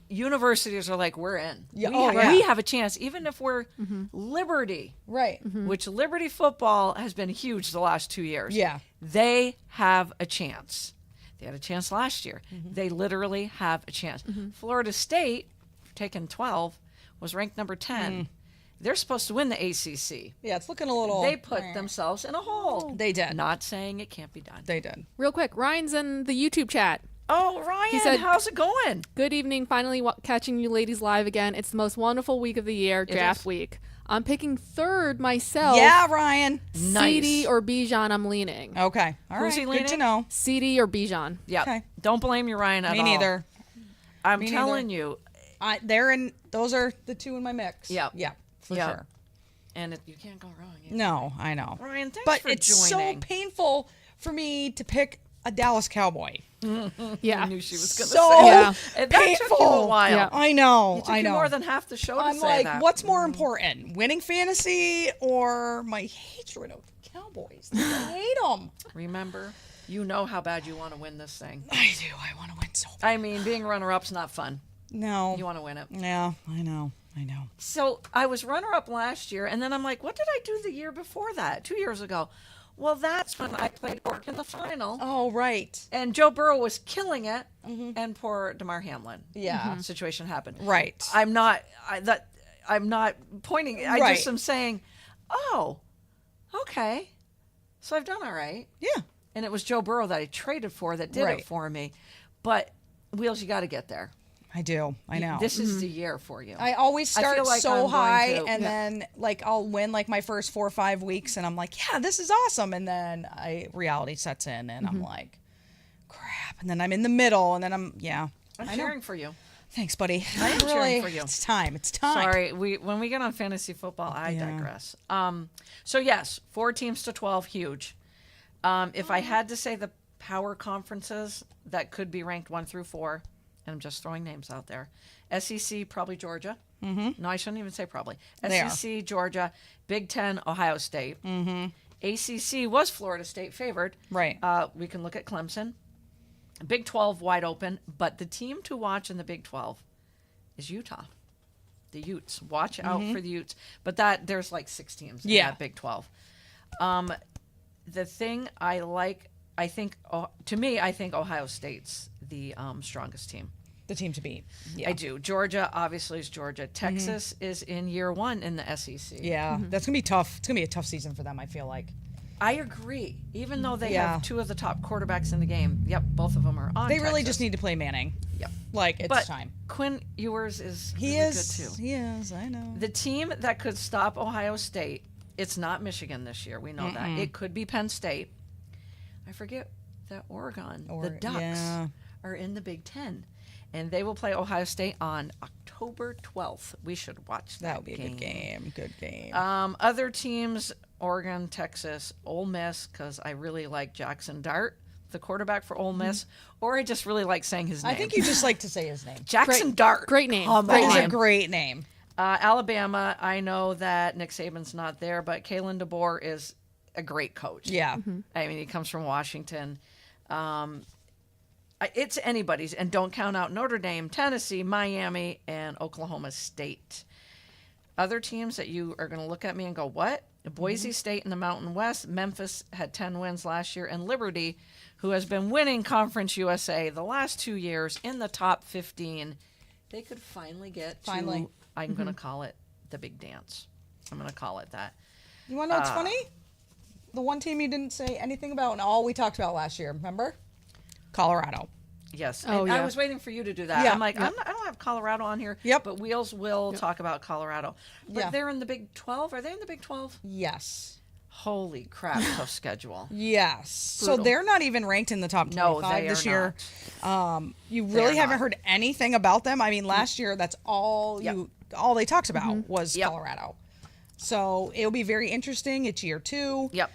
[SPEAKER 1] universities are like, we're in?
[SPEAKER 4] Yeah,
[SPEAKER 1] we,
[SPEAKER 4] oh,
[SPEAKER 1] have,
[SPEAKER 4] yeah.
[SPEAKER 1] we have a chance, even if we're Liberty,
[SPEAKER 4] Right.
[SPEAKER 1] which Liberty football has been huge the last 2 years.
[SPEAKER 4] Yeah.
[SPEAKER 1] They have a chance. They had a chance last year. They literally have a chance. Florida State, taking 12, was ranked number 10. They're supposed to win the ACC.
[SPEAKER 4] Yeah, it's looking a little.
[SPEAKER 1] They put themselves in a hole.
[SPEAKER 4] They did.
[SPEAKER 1] Not saying it can't be done.
[SPEAKER 4] They did.
[SPEAKER 3] Real quick, Ryan's in the YouTube chat.
[SPEAKER 1] Oh, Ryan,
[SPEAKER 3] said-
[SPEAKER 1] how's it going?
[SPEAKER 3] Good evening. Finally catching you ladies live again. It's the most wonderful week of the year, draft
[SPEAKER 1] is.
[SPEAKER 3] week. I'm picking third myself.
[SPEAKER 4] Yeah, Ryan.
[SPEAKER 1] Nice.
[SPEAKER 3] CD or Bijan, I'm leaning.
[SPEAKER 4] Okay. All right.
[SPEAKER 1] Who's he
[SPEAKER 4] Good to
[SPEAKER 1] leaning?
[SPEAKER 4] know.
[SPEAKER 3] CD or Bijan.
[SPEAKER 1] Yeah.
[SPEAKER 4] Okay.
[SPEAKER 1] Don't blame your Ryan at
[SPEAKER 4] Me
[SPEAKER 1] all.
[SPEAKER 4] neither.
[SPEAKER 1] I'm
[SPEAKER 4] Me
[SPEAKER 1] telling you.
[SPEAKER 4] They're in. Those are the two in my mix.
[SPEAKER 1] Yeah.
[SPEAKER 4] Yeah. For
[SPEAKER 1] Yeah.
[SPEAKER 4] sure.
[SPEAKER 1] And you can't go wrong.
[SPEAKER 4] No, I know.
[SPEAKER 1] Ryan, thanks
[SPEAKER 4] But
[SPEAKER 1] for
[SPEAKER 4] it's
[SPEAKER 1] joining.
[SPEAKER 4] so painful for me to pick a Dallas Cowboy.
[SPEAKER 3] Yeah.
[SPEAKER 1] I knew she was going to
[SPEAKER 4] So
[SPEAKER 1] say
[SPEAKER 3] Yeah.
[SPEAKER 1] that. And that took you a
[SPEAKER 4] painful.
[SPEAKER 1] while.
[SPEAKER 3] Yeah.
[SPEAKER 4] I know.
[SPEAKER 1] It took
[SPEAKER 4] I
[SPEAKER 1] you
[SPEAKER 4] know.
[SPEAKER 1] more than half the show to
[SPEAKER 4] I'm
[SPEAKER 1] say
[SPEAKER 4] like,
[SPEAKER 1] that.
[SPEAKER 4] what's more important, winning fantasy or my hatred of the Cowboys? I hate them.
[SPEAKER 1] Remember, you know how bad you want to win this thing.
[SPEAKER 4] I do. I want to win so bad.
[SPEAKER 1] I mean, being runner-up's not fun.
[SPEAKER 4] No.
[SPEAKER 1] You want to win it.
[SPEAKER 4] Yeah, I know. I know.
[SPEAKER 1] So I was runner-up last year, and then I'm like, what did I do the year before that? 2 years ago. Well, that's when I played Oregon in the final.
[SPEAKER 4] Oh, right.
[SPEAKER 1] And Joe Burrow was killing it, and poor DeMar Hamlin.
[SPEAKER 4] Yeah.
[SPEAKER 1] Situation happened.
[SPEAKER 4] Right.
[SPEAKER 1] I'm not pointing. I
[SPEAKER 4] Right.
[SPEAKER 1] just am saying, oh, okay. So I've done all right.
[SPEAKER 4] Yeah.
[SPEAKER 1] And it was Joe Burrow that I traded for that did
[SPEAKER 4] Right.
[SPEAKER 1] it for me. But Wheels, you got to get there.
[SPEAKER 4] I do. I know.
[SPEAKER 1] This is the year for you.
[SPEAKER 4] I always
[SPEAKER 1] I
[SPEAKER 4] start
[SPEAKER 1] feel like
[SPEAKER 4] so
[SPEAKER 1] I'm going
[SPEAKER 4] high,
[SPEAKER 1] to-
[SPEAKER 4] and
[SPEAKER 1] Yeah.
[SPEAKER 4] then like I'll win like my first 4 or 5 weeks, and I'm like, yeah, this is awesome, and then reality sets in, and I'm like, crap, and then I'm in the middle, and then I'm
[SPEAKER 1] I'm
[SPEAKER 4] I know.
[SPEAKER 1] cheering for you.
[SPEAKER 4] Thanks, buddy.
[SPEAKER 1] I am cheering for you.
[SPEAKER 4] It's time. It's time.
[SPEAKER 1] Sorry, when we get on fantasy football, I
[SPEAKER 4] Yeah.
[SPEAKER 1] digress. So yes, 4 teams to 12, huge. If I had to say the power conferences that could be ranked 1 through 4, and I'm just throwing names out there, SEC probably Georgia. Mm-hmm. No, I shouldn't even say probably.
[SPEAKER 4] They are.
[SPEAKER 1] SEC Georgia, Big Ten Ohio State. Mm-hmm. ACC was Florida State favored.
[SPEAKER 4] Right.
[SPEAKER 1] We can look at Clemson. Big 12 wide open, but the team to watch in the Big 12 is Utah. The Utes. Watch out for the Utes. But there's like 6 teams in
[SPEAKER 4] Yeah.
[SPEAKER 1] that Big 12. The thing I like, I think Ohio State's the strongest team.
[SPEAKER 4] The team to beat. Yeah.
[SPEAKER 1] I do. Georgia obviously is Georgia. Texas is in year 1 in the SEC.
[SPEAKER 4] Yeah. That's gonna be tough. It's gonna be a tough season for them. I feel like
[SPEAKER 1] I agree. Even though they
[SPEAKER 4] Yeah.
[SPEAKER 1] have 2 of the top quarterbacks in the game. Yep, both of them are on.
[SPEAKER 4] they really
[SPEAKER 1] Texas.
[SPEAKER 4] just need to play Manning.
[SPEAKER 1] Yep.
[SPEAKER 4] Like it's
[SPEAKER 1] But
[SPEAKER 4] time.
[SPEAKER 1] Quinn Ewers is
[SPEAKER 4] He
[SPEAKER 1] really
[SPEAKER 4] is.
[SPEAKER 1] good too.
[SPEAKER 4] He is. I know.
[SPEAKER 1] The team that could stop Ohio State, it's not Michigan this year. We know that. It could be Penn State. I forget that Oregon, the Ducks,
[SPEAKER 4] yeah.
[SPEAKER 1] are in the Big Ten. And they will play Ohio State on October 12th. We should watch that.
[SPEAKER 4] That would be a good game. Good game.
[SPEAKER 1] Other teams, Oregon, Texas, Ole Miss, because I really like Jackson Dart, the quarterback for Ole Miss, or I just really like saying his name.
[SPEAKER 4] I think you just like to say his name.
[SPEAKER 1] Jackson Dart.
[SPEAKER 3] Great name.
[SPEAKER 1] Come
[SPEAKER 3] Great
[SPEAKER 1] on.
[SPEAKER 4] It's a
[SPEAKER 3] name.
[SPEAKER 4] great name.
[SPEAKER 1] Alabama, I know that Nick Saban's not there, but Kalen DeBoer is a great coach.
[SPEAKER 4] Yeah.
[SPEAKER 1] I mean, he comes from Washington. It's anybody's, and don't count out Notre Dame, Tennessee, Miami, and Oklahoma State. Other teams that you are going to look at me and go, what? Boise State in the Mountain West. Memphis had 10 wins last year, and Liberty, who has been winning Conference USA the last 2 years in the top 15, they could finally get
[SPEAKER 4] Finally.
[SPEAKER 1] to, I'm going to call it the big dance. I'm going to call it that.
[SPEAKER 4] You want to know what's funny? The one team you didn't say anything about, and all we talked about last year. Remember? Colorado.
[SPEAKER 1] Yes.
[SPEAKER 3] Oh,
[SPEAKER 1] and I
[SPEAKER 3] yeah.
[SPEAKER 1] was waiting for you to do that.
[SPEAKER 4] Yeah.
[SPEAKER 1] I'm like, I don't have Colorado on here.
[SPEAKER 4] Yep.
[SPEAKER 1] But Wheels will talk about Colorado. But
[SPEAKER 4] Yeah.
[SPEAKER 1] they're in the Big 12. Are they in the Big 12?
[SPEAKER 4] Yes.
[SPEAKER 1] Holy crap, tough schedule.
[SPEAKER 4] Yes. So
[SPEAKER 3] Brutal.
[SPEAKER 4] they're not even ranked in the top 25
[SPEAKER 1] No, they
[SPEAKER 4] this
[SPEAKER 1] are
[SPEAKER 4] year. You
[SPEAKER 1] They
[SPEAKER 4] really
[SPEAKER 1] are
[SPEAKER 4] haven't
[SPEAKER 1] not.
[SPEAKER 4] heard anything about them. I mean, last year that's all
[SPEAKER 1] Yep.
[SPEAKER 4] all they talked about was
[SPEAKER 1] Yep.
[SPEAKER 4] Colorado. So it'll be very interesting. It's year 2.
[SPEAKER 1] Yep.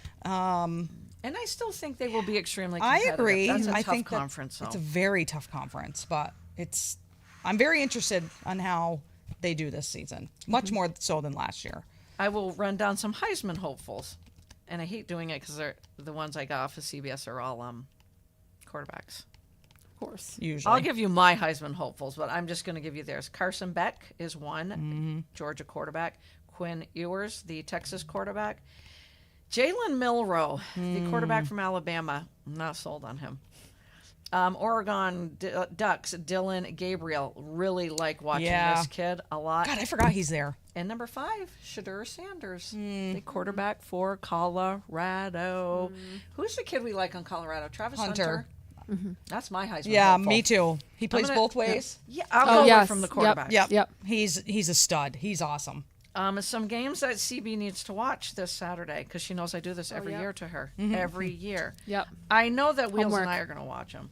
[SPEAKER 1] And I still think they will be extremely
[SPEAKER 4] I
[SPEAKER 1] competitive.
[SPEAKER 4] agree.
[SPEAKER 1] That's a
[SPEAKER 4] I
[SPEAKER 1] tough
[SPEAKER 4] think that
[SPEAKER 1] conference,
[SPEAKER 4] it's
[SPEAKER 1] though.
[SPEAKER 4] a very tough conference, but I'm very interested on how they do this season. Much more so than last year.
[SPEAKER 1] I will run down some Heisman hopefuls. And I hate doing it because the ones I got off of CBS are all quarterbacks.
[SPEAKER 3] Of course.
[SPEAKER 4] Usually.
[SPEAKER 1] I'll give you my Heisman hopefuls, but I'm just going to give you theirs. Carson Beck is one, Georgia quarterback. Quinn Ewers, the Texas quarterback. Jalen Milroe, the quarterback from Alabama. I'm not sold on him. Oregon Ducks, Dylan Gabriel. Really like watching this kid a lot.
[SPEAKER 4] God, I forgot he's there.
[SPEAKER 1] And number 5, Shadur Sanders, the quarterback for Colorado. Who's the kid we like on Colorado? Travis Hunter. That's my Heisman.
[SPEAKER 4] Yeah,
[SPEAKER 1] hopeful.
[SPEAKER 4] me too. He plays
[SPEAKER 1] gonna-
[SPEAKER 4] both ways.
[SPEAKER 1] Yeah, I'll
[SPEAKER 3] Oh,
[SPEAKER 1] go
[SPEAKER 3] yes.
[SPEAKER 1] from the
[SPEAKER 3] Yep.
[SPEAKER 1] quarterback.
[SPEAKER 4] Yep.
[SPEAKER 3] Yep.
[SPEAKER 4] He's a stud. He's awesome.
[SPEAKER 1] Some games that CB needs to watch this Saturday because she knows I do this every
[SPEAKER 3] yeah.
[SPEAKER 1] year to her. Every year.
[SPEAKER 3] Yep.
[SPEAKER 1] I know that Wheels
[SPEAKER 3] Homework.
[SPEAKER 1] and I are going to watch them.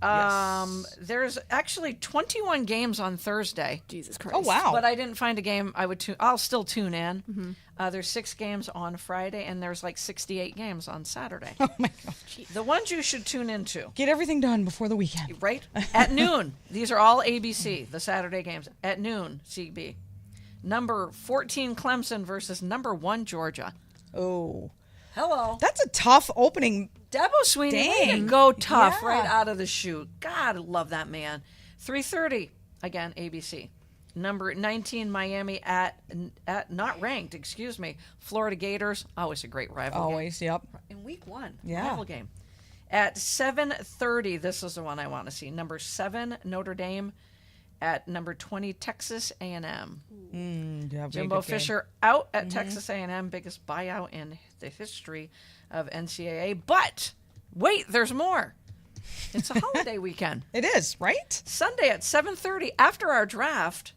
[SPEAKER 1] There's actually 21 games on Thursday,
[SPEAKER 3] Jesus Christ.
[SPEAKER 4] Oh wow.
[SPEAKER 1] but I didn't find a game I would tune. I'll still tune in. There's 6 games on Friday, and there's like 68 games on Saturday.
[SPEAKER 4] Oh my God.
[SPEAKER 1] The ones you should tune into,
[SPEAKER 4] Get everything done before the weekend.
[SPEAKER 1] right? At noon. These are all ABC, the Saturday games. At noon, CB. Number 14 Clemson versus number 1 Georgia.
[SPEAKER 4] Oh,
[SPEAKER 1] Hello.
[SPEAKER 4] that's a tough opening.
[SPEAKER 1] Dabo Sweeney, way to
[SPEAKER 4] Dang.
[SPEAKER 1] go tough
[SPEAKER 4] Yeah.
[SPEAKER 1] right out of the chute. God, I love that man. 3:30 again, ABC. Number 19 Miami at not ranked, excuse me. Florida Gators, always a great rival
[SPEAKER 4] Always, yep.
[SPEAKER 1] game. In week 1,
[SPEAKER 4] Yeah.
[SPEAKER 1] rival game. At 7:30, this is the one I want to see. Number 7 Notre Dame at number 20 Texas A&M. Jimbo Fisher out at Texas A&M, biggest buyout in the history of NCAA. But wait, there's more. It's a holiday weekend.
[SPEAKER 4] It is, right?
[SPEAKER 1] Sunday at 7:30 after our draft.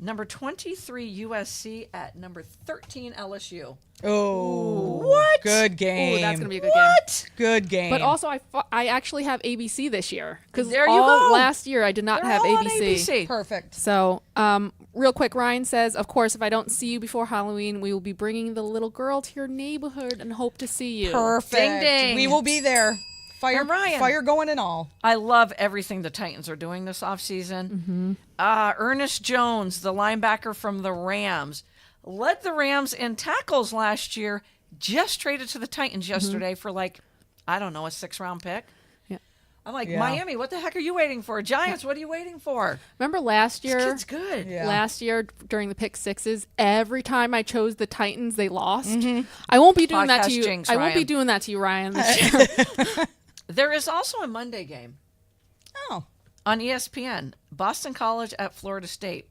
[SPEAKER 1] Number 23 USC at number 13 LSU.
[SPEAKER 4] Oh,
[SPEAKER 1] What?
[SPEAKER 4] Good game.
[SPEAKER 3] Ooh, that's going to be a good game.
[SPEAKER 1] What?
[SPEAKER 4] Good game.
[SPEAKER 3] But also, I actually have ABC this year. Because
[SPEAKER 1] There you go.
[SPEAKER 3] last year I did not
[SPEAKER 1] They're
[SPEAKER 3] have
[SPEAKER 1] all on
[SPEAKER 3] ABC.
[SPEAKER 4] perfect.
[SPEAKER 3] So, real quick, Ryan says, of course, if I don't see you before Halloween, we will be bringing the little girl to your neighborhood and hope to see you.
[SPEAKER 4] Perfect.
[SPEAKER 1] Ding, ding.
[SPEAKER 4] We will be there. Fire,
[SPEAKER 1] And Ryan.
[SPEAKER 4] fire going and all.
[SPEAKER 1] I love everything the Titans are doing this offseason. Ernest Jones, the linebacker from the Rams, led the Rams in tackles last year, just traded to the Titans yesterday for like, I don't know, a 6th-round pick.
[SPEAKER 3] Yeah.
[SPEAKER 1] I'm like,
[SPEAKER 4] Yeah.
[SPEAKER 1] Miami, what the heck are you waiting for? Giants, what are you waiting for?
[SPEAKER 3] Remember last
[SPEAKER 1] This
[SPEAKER 3] year?
[SPEAKER 1] kid's good.
[SPEAKER 4] Yeah.
[SPEAKER 3] Last year during the pick sixes, every time I chose the Titans, they lost. I won't be doing that to
[SPEAKER 1] Podcast
[SPEAKER 3] you.
[SPEAKER 1] jinx,
[SPEAKER 3] I won't be
[SPEAKER 1] Ryan.
[SPEAKER 3] doing that to you, Ryan. This year.
[SPEAKER 1] There is also a Monday game
[SPEAKER 4] Oh,
[SPEAKER 1] on ESPN, Boston College at Florida State.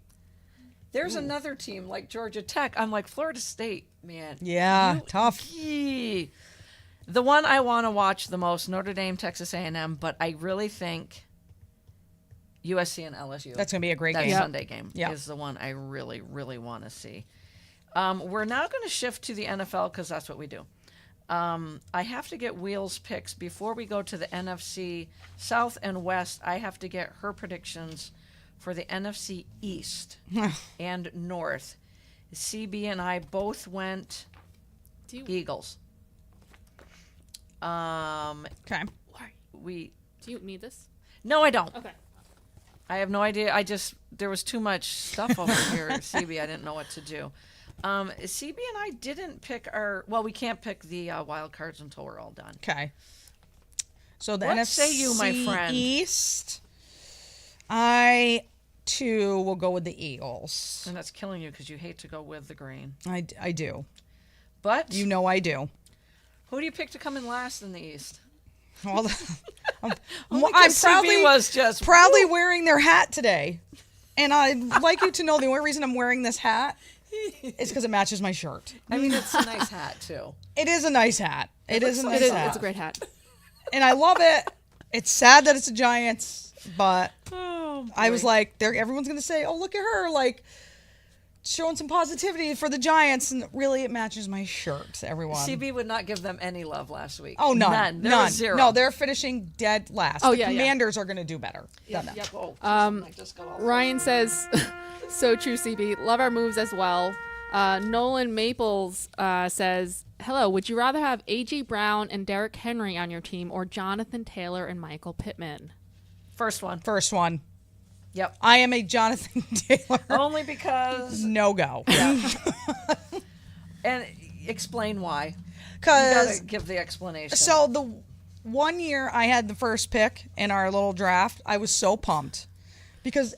[SPEAKER 1] There's another team like Georgia Tech. I'm like, Florida State, man.
[SPEAKER 4] yeah, tough.
[SPEAKER 1] Yee. The one I want to watch the most, Notre Dame, Texas A&M, but I really think USC and LSU.
[SPEAKER 4] That's gonna be a great
[SPEAKER 1] that
[SPEAKER 4] game.
[SPEAKER 1] Sunday game
[SPEAKER 4] Yeah.
[SPEAKER 1] is the one I really, really want to see. We're now going to shift to the NFL because that's what we do. I have to get Wheels picks before we go to the NFC South and West. I have to get her predictions for the NFC East and North. CB and I both went
[SPEAKER 3] Do you,
[SPEAKER 1] Eagles.
[SPEAKER 4] Okay.
[SPEAKER 1] We
[SPEAKER 3] do you need this?
[SPEAKER 1] no, I don't.
[SPEAKER 3] Okay.
[SPEAKER 1] I have no idea. There was too much stuff over here, CB. I didn't know what to do. CB and I didn't pick we can't pick the wild cards until we're all done.
[SPEAKER 4] Okay. So the
[SPEAKER 1] What
[SPEAKER 4] NFC
[SPEAKER 1] say you, my friend?
[SPEAKER 4] East, I too will go with the Eagles.
[SPEAKER 1] And that's killing you because you hate to go with the green.
[SPEAKER 4] I do.
[SPEAKER 1] But
[SPEAKER 4] You know I do.
[SPEAKER 1] who do you pick to come in last in the East?
[SPEAKER 4] Well, I'm
[SPEAKER 1] Only 'cause CB was just
[SPEAKER 4] proudly wearing their hat today. And I'd like you to know the only reason I'm wearing this hat is because it matches my shirt.
[SPEAKER 1] I mean, it's a nice hat too.
[SPEAKER 4] It is a nice hat. It is a nice
[SPEAKER 3] It is.
[SPEAKER 4] hat.
[SPEAKER 3] It's a great hat.
[SPEAKER 4] And I love it. It's sad that it's the Giants, but
[SPEAKER 1] Oh,
[SPEAKER 4] I was like, everyone's going to say, oh, look at her, like, showing some positivity for the Giants. And really, it matches my shirt, everyone.
[SPEAKER 1] CB would not give them any love last week.
[SPEAKER 4] Oh, none.
[SPEAKER 1] None. There
[SPEAKER 4] None.
[SPEAKER 1] was zero.
[SPEAKER 4] No, they're finishing dead last.
[SPEAKER 3] Oh,
[SPEAKER 4] the
[SPEAKER 3] yeah, yeah.
[SPEAKER 4] Commanders are going to do better than them.
[SPEAKER 1] Yep. Oh, I just got all
[SPEAKER 3] Ryan says, so true, CB. Love our moves as well. Nolan Maples says, hello, would you rather have A.J. Brown and Derrick Henry on your team or Jonathan Taylor and Michael Pittman?
[SPEAKER 1] First one.
[SPEAKER 4] First one.
[SPEAKER 1] Yep.
[SPEAKER 4] I am a Jonathan Taylor
[SPEAKER 1] Only because
[SPEAKER 4] no-go.
[SPEAKER 1] and explain why. You gotta
[SPEAKER 4] Because
[SPEAKER 1] give the explanation.
[SPEAKER 4] so the one year I had the first pick in our little draft, I was so pumped because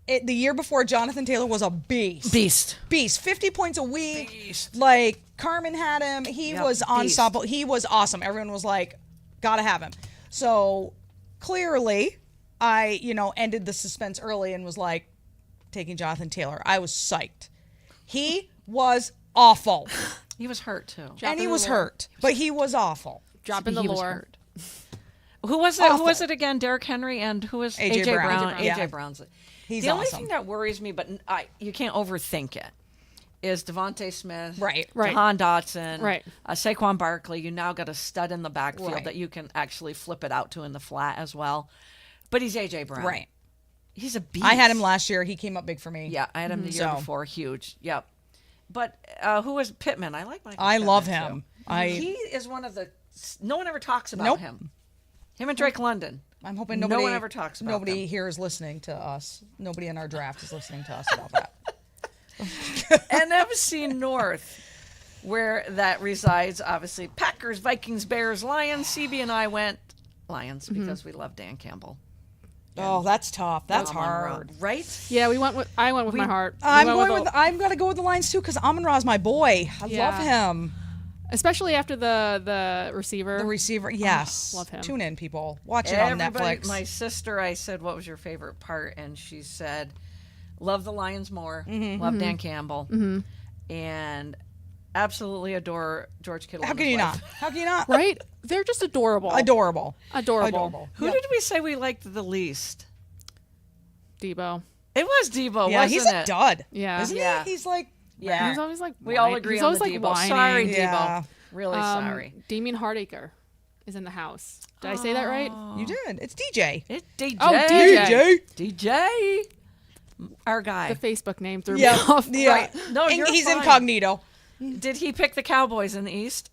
[SPEAKER 4] the year before Jonathan Taylor was a beast. Beast. 50 points a week.
[SPEAKER 1] Beast.
[SPEAKER 4] Like Carmen had him. He
[SPEAKER 1] Yep,
[SPEAKER 4] was
[SPEAKER 1] beast.
[SPEAKER 4] unstoppable. He was awesome. Everyone was like, gotta have him. So clearly I, ended the suspense early and was like taking Jonathan Taylor. I was psyched. He was awful.
[SPEAKER 1] He was hurt too.
[SPEAKER 4] And he
[SPEAKER 3] the
[SPEAKER 4] was
[SPEAKER 3] lore.
[SPEAKER 4] hurt. But he was awful.
[SPEAKER 3] Dropping the
[SPEAKER 1] He was
[SPEAKER 3] lore.
[SPEAKER 1] hurt. Who was it?
[SPEAKER 4] Awful.
[SPEAKER 1] Who was it again? Derrick Henry and who was
[SPEAKER 4] A.J. Brown.
[SPEAKER 1] AJ
[SPEAKER 4] Yeah.
[SPEAKER 1] Brown's.
[SPEAKER 4] He's
[SPEAKER 1] the only
[SPEAKER 4] awesome.
[SPEAKER 1] thing that worries me, but you can't overthink it, is Devontae Smith,
[SPEAKER 4] Right.
[SPEAKER 3] Right.
[SPEAKER 1] Jahan Dotson,
[SPEAKER 3] Right.
[SPEAKER 1] Saquon Barkley. You now got a stud in the backfield
[SPEAKER 4] Right.
[SPEAKER 1] that you can actually flip it out to in the flat as well. But he's AJ Brown.
[SPEAKER 4] Right.
[SPEAKER 1] He's a beast.
[SPEAKER 4] I had him last year. He came up big for me.
[SPEAKER 1] Yeah, I had him the year
[SPEAKER 4] So-
[SPEAKER 1] before. Huge. Yep. But who was Pittman? I like Michael.
[SPEAKER 4] I love
[SPEAKER 1] Pittman,
[SPEAKER 4] him.
[SPEAKER 1] too. He is one of the. No one ever talks about
[SPEAKER 4] Nope.
[SPEAKER 1] him. Him and Drake London.
[SPEAKER 4] I'm hoping
[SPEAKER 1] No
[SPEAKER 4] nobody
[SPEAKER 1] one ever talks about
[SPEAKER 4] Nobody
[SPEAKER 1] them.
[SPEAKER 4] here is listening to us. Nobody in our draft is listening to us about that.
[SPEAKER 1] NFC North, where that resides, obviously Packers, Vikings, Bears, Lions. CB and I went Lions because we love Dan Campbell.
[SPEAKER 4] Oh, that's tough. That's
[SPEAKER 1] Amon Ra,
[SPEAKER 4] hard.
[SPEAKER 1] right?
[SPEAKER 3] Yeah, I went with my heart.
[SPEAKER 4] I'm
[SPEAKER 3] We went
[SPEAKER 4] going with. I'm gonna go with the Lions too because Amon Ra's my boy. I
[SPEAKER 3] Yeah.
[SPEAKER 4] love him.
[SPEAKER 3] especially after the receiver.
[SPEAKER 4] The receiver. Yes.
[SPEAKER 3] love him.
[SPEAKER 4] Tune in, people. Watch it on
[SPEAKER 1] Everybody,
[SPEAKER 4] Netflix.
[SPEAKER 1] my sister, I said, what was your favorite part? And she said, love the Lions more, love Dan Campbell, and absolutely adore George Kittle.
[SPEAKER 4] How
[SPEAKER 1] and
[SPEAKER 4] can
[SPEAKER 1] his
[SPEAKER 4] you
[SPEAKER 1] wife.
[SPEAKER 4] not? How can you not?
[SPEAKER 3] Right? They're just adorable.
[SPEAKER 4] Adorable.
[SPEAKER 3] Adorable.
[SPEAKER 1] Who did we say we liked the least?
[SPEAKER 3] Debo.
[SPEAKER 1] It was Debo,
[SPEAKER 4] Yeah,
[SPEAKER 1] wasn't
[SPEAKER 4] he's
[SPEAKER 1] it?
[SPEAKER 4] a dud.
[SPEAKER 3] Yeah.
[SPEAKER 4] Isn't
[SPEAKER 1] Yeah.
[SPEAKER 4] he? He's like.
[SPEAKER 1] Yeah.
[SPEAKER 3] He's always like
[SPEAKER 1] We all
[SPEAKER 3] whine-
[SPEAKER 1] agree
[SPEAKER 3] he's
[SPEAKER 1] on
[SPEAKER 3] always
[SPEAKER 1] the
[SPEAKER 3] like
[SPEAKER 1] Debo.
[SPEAKER 3] whining.
[SPEAKER 1] Sorry,
[SPEAKER 4] Yeah.
[SPEAKER 1] Debo. Really sorry.
[SPEAKER 3] Damien Hardacre is in the house. Did I say that right?
[SPEAKER 4] You did. It's DJ.
[SPEAKER 1] It's DJ.
[SPEAKER 3] Oh, DJ.
[SPEAKER 1] DJ. Our guy.
[SPEAKER 3] The Facebook name threw
[SPEAKER 4] Yeah.
[SPEAKER 3] me off.
[SPEAKER 4] Yeah.
[SPEAKER 1] Right. No,
[SPEAKER 4] And
[SPEAKER 1] you're
[SPEAKER 4] he's
[SPEAKER 1] fine.
[SPEAKER 4] incognito.
[SPEAKER 1] Did he pick the Cowboys in the East?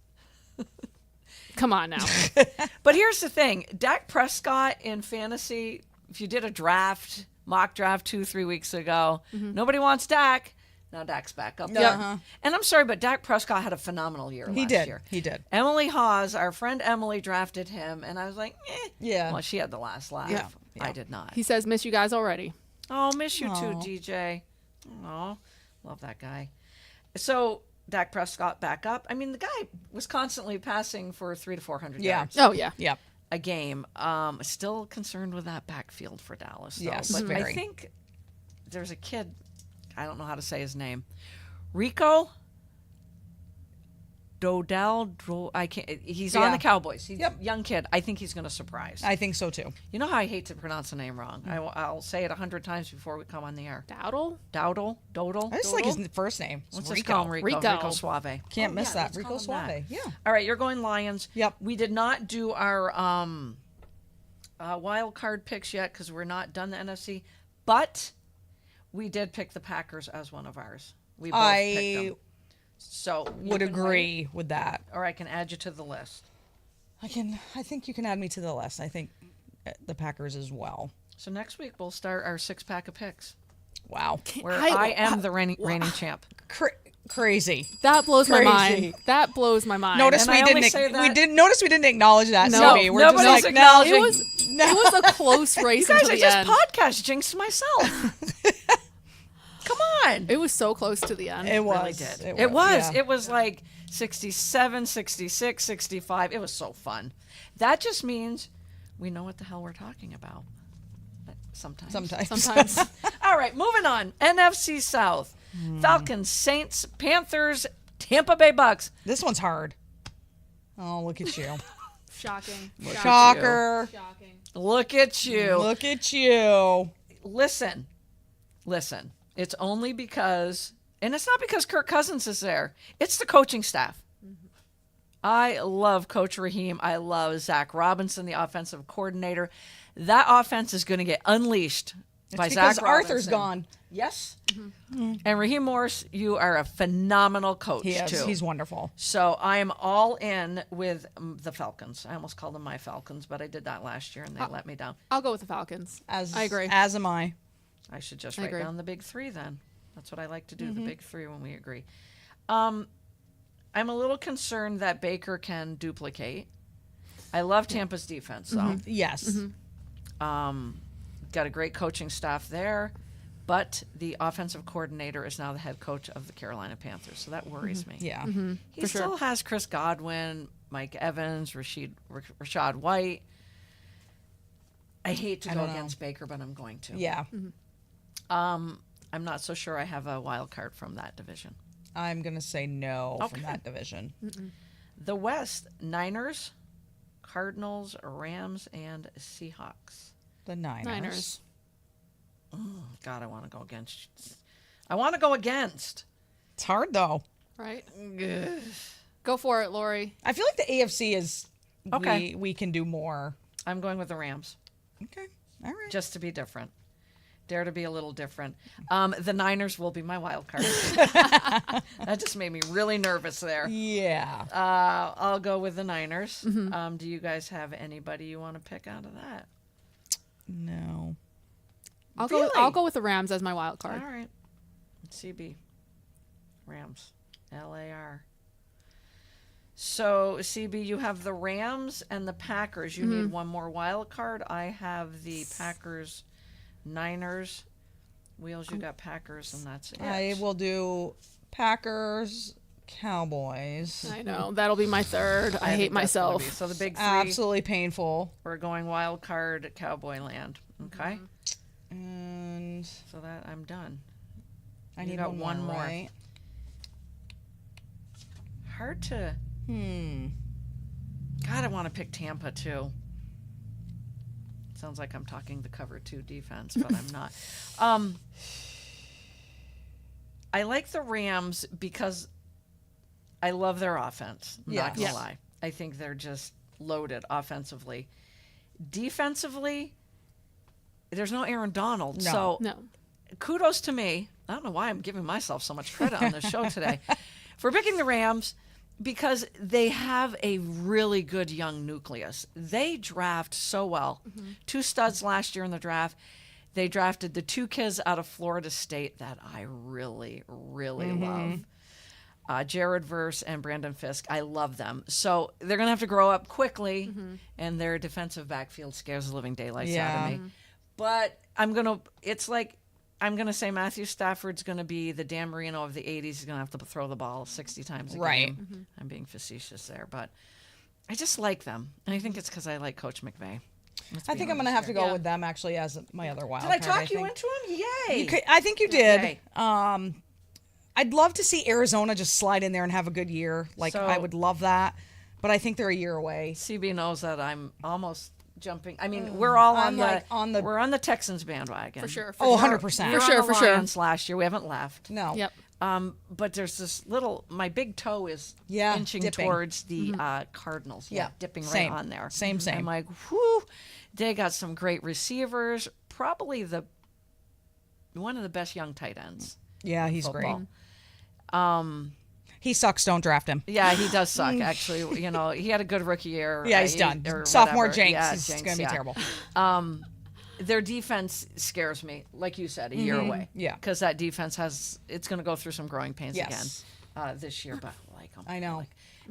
[SPEAKER 3] Come on now.
[SPEAKER 1] But here's the thing. Dak Prescott in fantasy, if you did a draft, mock draft 2-3 weeks ago, nobody wants Dak. Now Dak's back up there.
[SPEAKER 4] Uh-huh.
[SPEAKER 1] And I'm sorry, but Dak Prescott had a phenomenal year
[SPEAKER 4] He
[SPEAKER 1] last
[SPEAKER 4] did.
[SPEAKER 1] year.
[SPEAKER 4] He did.
[SPEAKER 1] Emily Hawes, our friend Emily, drafted him, and I was like,
[SPEAKER 4] Yeah.
[SPEAKER 1] Well, she had the last laugh.
[SPEAKER 4] Yeah.
[SPEAKER 1] I did not.
[SPEAKER 3] He says, "Miss you guys already."
[SPEAKER 1] Oh, miss you too, DJ. Oh, love that guy. So Dak Prescott back up. I mean, the guy was constantly passing for 300 to 400
[SPEAKER 4] Yeah.
[SPEAKER 1] yards
[SPEAKER 3] Oh yeah.
[SPEAKER 4] Yep.
[SPEAKER 1] a game. Still concerned with that backfield for Dallas. Though.
[SPEAKER 4] Yes,
[SPEAKER 1] but I
[SPEAKER 4] very.
[SPEAKER 1] think there's a kid. I don't know how to say his name. Rico Dodell. I can't. He's on
[SPEAKER 4] Yeah.
[SPEAKER 1] the Cowboys. He's
[SPEAKER 4] Yep.
[SPEAKER 1] a young kid. I think he's going to surprise.
[SPEAKER 4] I think so too.
[SPEAKER 1] You know how I hate to pronounce the name wrong. I'll say it 100 times before we come on the air.
[SPEAKER 3] Dowdle.
[SPEAKER 1] Dodell.
[SPEAKER 4] I just like his first name. It's
[SPEAKER 1] Let's just
[SPEAKER 4] Rico.
[SPEAKER 1] call him Rico.
[SPEAKER 3] Rico.
[SPEAKER 1] Rico Suave.
[SPEAKER 4] Can't miss that.
[SPEAKER 1] let's
[SPEAKER 4] Rico
[SPEAKER 1] call him that.
[SPEAKER 4] Suave. Yeah.
[SPEAKER 1] All right, you're going Lions.
[SPEAKER 4] Yep.
[SPEAKER 1] We did not do our wild card picks yet because we're not done the NFC, but we did pick the Packers as one of ours. We both picked
[SPEAKER 4] I
[SPEAKER 1] them. So you
[SPEAKER 4] would
[SPEAKER 1] can
[SPEAKER 4] agree with that.
[SPEAKER 1] wait, or I can add you to the list.
[SPEAKER 4] I think you can add me to the list. I think the Packers as well.
[SPEAKER 1] So next week we'll start our 6-pack of picks,
[SPEAKER 4] Wow.
[SPEAKER 1] where I am the reigning champ.
[SPEAKER 4] Crazy.
[SPEAKER 3] That blows my
[SPEAKER 4] Crazy.
[SPEAKER 3] mind. That blows my mind.
[SPEAKER 4] Notice
[SPEAKER 1] And
[SPEAKER 4] we
[SPEAKER 1] I only
[SPEAKER 4] didn't.
[SPEAKER 1] say
[SPEAKER 4] We
[SPEAKER 1] that-
[SPEAKER 4] didn't notice. We didn't acknowledge that.
[SPEAKER 3] No,
[SPEAKER 4] Sylvie. We're just
[SPEAKER 1] nobody's
[SPEAKER 4] like,
[SPEAKER 1] acknowledging.
[SPEAKER 3] it was a close race
[SPEAKER 1] You guys,
[SPEAKER 3] until
[SPEAKER 1] I
[SPEAKER 3] the
[SPEAKER 1] just
[SPEAKER 3] end.
[SPEAKER 1] podcast jinxed myself. Come on.
[SPEAKER 3] It was so close to the end.
[SPEAKER 4] It was.
[SPEAKER 1] Really did.
[SPEAKER 4] It
[SPEAKER 1] It was.
[SPEAKER 4] yeah.
[SPEAKER 1] It was like 67, 66, 65. It was so fun. That just means we know what the hell we're talking about. Sometimes.
[SPEAKER 3] Sometimes.
[SPEAKER 1] All right, moving on. NFC South. Falcons, Saints, Panthers, Tampa Bay Bucks.
[SPEAKER 4] This one's hard. Oh, look at you.
[SPEAKER 3] Shocking.
[SPEAKER 4] Shocker.
[SPEAKER 3] Shocking.
[SPEAKER 1] Look at you.
[SPEAKER 4] Look at you.
[SPEAKER 1] Listen. It's only because, and it's not because Kirk Cousins is there. It's the coaching staff. I love Coach Raheem. I love Zach Robinson, the offensive coordinator. That offense is going to get unleashed by
[SPEAKER 4] Because
[SPEAKER 1] Zach
[SPEAKER 4] Arthur's
[SPEAKER 1] Robinson.
[SPEAKER 4] gone.
[SPEAKER 1] Yes. And Raheem Morris, you are a phenomenal coach,
[SPEAKER 4] He is.
[SPEAKER 1] too.
[SPEAKER 4] He's wonderful.
[SPEAKER 1] So I am all in with the Falcons. I almost called them my Falcons, but I did that last year and they let me down.
[SPEAKER 3] I'll go with the Falcons. I agree.
[SPEAKER 4] As am I.
[SPEAKER 1] I should just
[SPEAKER 3] I
[SPEAKER 1] write
[SPEAKER 3] agree.
[SPEAKER 1] down the big three then. That's what I like to do, the big three when we agree. I'm a little concerned that Baker can duplicate. I love Tampa's defense, though.
[SPEAKER 4] Yes.
[SPEAKER 1] Got a great coaching staff there, but the offensive coordinator is now the head coach of the Carolina Panthers, so that worries me.
[SPEAKER 4] Yeah.
[SPEAKER 1] He
[SPEAKER 3] for
[SPEAKER 1] still
[SPEAKER 3] sure.
[SPEAKER 1] has Chris Godwin, Mike Evans, Rashad White. I hate to go
[SPEAKER 4] don't know.
[SPEAKER 1] against Baker, but I'm going to.
[SPEAKER 4] Yeah.
[SPEAKER 1] I'm not so sure I have a wild card from that division.
[SPEAKER 4] I'm going to say no
[SPEAKER 1] Okay.
[SPEAKER 4] from that division.
[SPEAKER 1] The West, Niners, Cardinals, Rams, and Seahawks.
[SPEAKER 4] The Niners.
[SPEAKER 1] God, I want to go against. I want to go against.
[SPEAKER 4] It's hard though.
[SPEAKER 3] Right? Go for it, Lori.
[SPEAKER 4] I feel like the AFC is
[SPEAKER 1] Okay.
[SPEAKER 4] we can do more.
[SPEAKER 1] I'm going with the Rams,
[SPEAKER 4] Okay. All right.
[SPEAKER 1] just to be different. Dare to be a little different. The Niners will be my wild card. That just made me really nervous there.
[SPEAKER 4] Yeah.
[SPEAKER 1] I'll go with the Niners. Do you guys have anybody you want to pick out of that?
[SPEAKER 4] No.
[SPEAKER 3] I'll
[SPEAKER 1] Really?
[SPEAKER 3] go with the Rams as my wild card.
[SPEAKER 1] All right. CB. Rams. LAR. So, CB, you have the Rams and the Packers. You need one more wild card. I have the Packers, Niners. Wheels, you got Packers, and that's it.
[SPEAKER 4] I will do Packers, Cowboys.
[SPEAKER 3] I know. That'll be my third. I hate
[SPEAKER 1] think that's gonna
[SPEAKER 3] myself.
[SPEAKER 1] be- So the big three,
[SPEAKER 4] Absolutely painful.
[SPEAKER 1] we're going wild card, Cowboy land. Okay?
[SPEAKER 4] And
[SPEAKER 1] So that I'm done.
[SPEAKER 4] I
[SPEAKER 1] You
[SPEAKER 4] need
[SPEAKER 1] got
[SPEAKER 4] one more.
[SPEAKER 1] more.
[SPEAKER 4] Right?
[SPEAKER 1] Hard to. God, I want to pick Tampa too. Sounds like I'm talking the cover 2 defense, but I'm not. I like the Rams because I love their offense. I'm not gonna
[SPEAKER 3] Yes.
[SPEAKER 1] lie. I think they're just loaded offensively. Defensively, there's no Aaron Donald.
[SPEAKER 4] No.
[SPEAKER 1] So
[SPEAKER 3] No.
[SPEAKER 1] kudos to me. I don't know why I'm giving myself so much credit on this show today for picking the Rams because they have a really good young nucleus. They draft so well. 2 studs last year in the draft. They drafted the 2 kids out of Florida State that I really, really love. Jared Verse and Brandon Fisk. I love them. So they're going to have to grow up quickly, and their defensive backfield scares the living daylights out of me. But I'm going to say Matthew Stafford's going to be the Dan Marino of the 80s. He's going to have to throw the ball 60 times a
[SPEAKER 4] Right.
[SPEAKER 1] game. I'm being facetious there, but I just like them. And I think it's because I like Coach McVay.
[SPEAKER 4] I think I'm going to have to go
[SPEAKER 3] Yeah.
[SPEAKER 4] with them actually as my other wild
[SPEAKER 1] Did I
[SPEAKER 4] card.
[SPEAKER 1] talk you
[SPEAKER 4] think.
[SPEAKER 1] into him? Yay!
[SPEAKER 4] I think you did.
[SPEAKER 1] Okay.
[SPEAKER 4] I'd love to see Arizona just slide in there and have a good year. Like
[SPEAKER 1] So-
[SPEAKER 4] I would love that, but I think they're a year away.
[SPEAKER 1] CB knows that I'm almost jumping. I mean, we're all
[SPEAKER 4] I'm like on the-
[SPEAKER 1] we're on the Texans bandwagon.
[SPEAKER 3] For sure.
[SPEAKER 4] Oh,
[SPEAKER 3] sure.
[SPEAKER 4] 100%.
[SPEAKER 1] We were
[SPEAKER 3] For sure,
[SPEAKER 1] on the
[SPEAKER 3] for sure.
[SPEAKER 1] Lions last year. We haven't left.
[SPEAKER 4] No.
[SPEAKER 3] Yep.
[SPEAKER 1] But there's this little. My big toe is
[SPEAKER 4] Yeah,
[SPEAKER 1] inching
[SPEAKER 4] dipping.
[SPEAKER 1] towards the Cardinals.
[SPEAKER 4] Yeah,
[SPEAKER 1] dipping right
[SPEAKER 4] same.
[SPEAKER 1] on there.
[SPEAKER 4] Same.
[SPEAKER 1] I'm like, whew. They got some great receivers. Probably one of the best young tight ends.
[SPEAKER 4] Yeah, he's
[SPEAKER 1] Football.
[SPEAKER 4] great. He sucks. Don't draft him.
[SPEAKER 1] Yeah, he does suck. Actually, he had a good rookie year.
[SPEAKER 4] Yeah, he's done.
[SPEAKER 1] or
[SPEAKER 4] Sophomore
[SPEAKER 1] whatever.
[SPEAKER 4] Jenks
[SPEAKER 1] Yeah,
[SPEAKER 4] is
[SPEAKER 1] Jenks,
[SPEAKER 4] going to be
[SPEAKER 1] yeah.
[SPEAKER 4] terrible.
[SPEAKER 1] Their defense scares me, like you said, a year away.
[SPEAKER 4] Yeah.
[SPEAKER 1] because that defense it's going to go through some growing pains
[SPEAKER 4] Yes.
[SPEAKER 1] again this year. But I like them.
[SPEAKER 4] I know.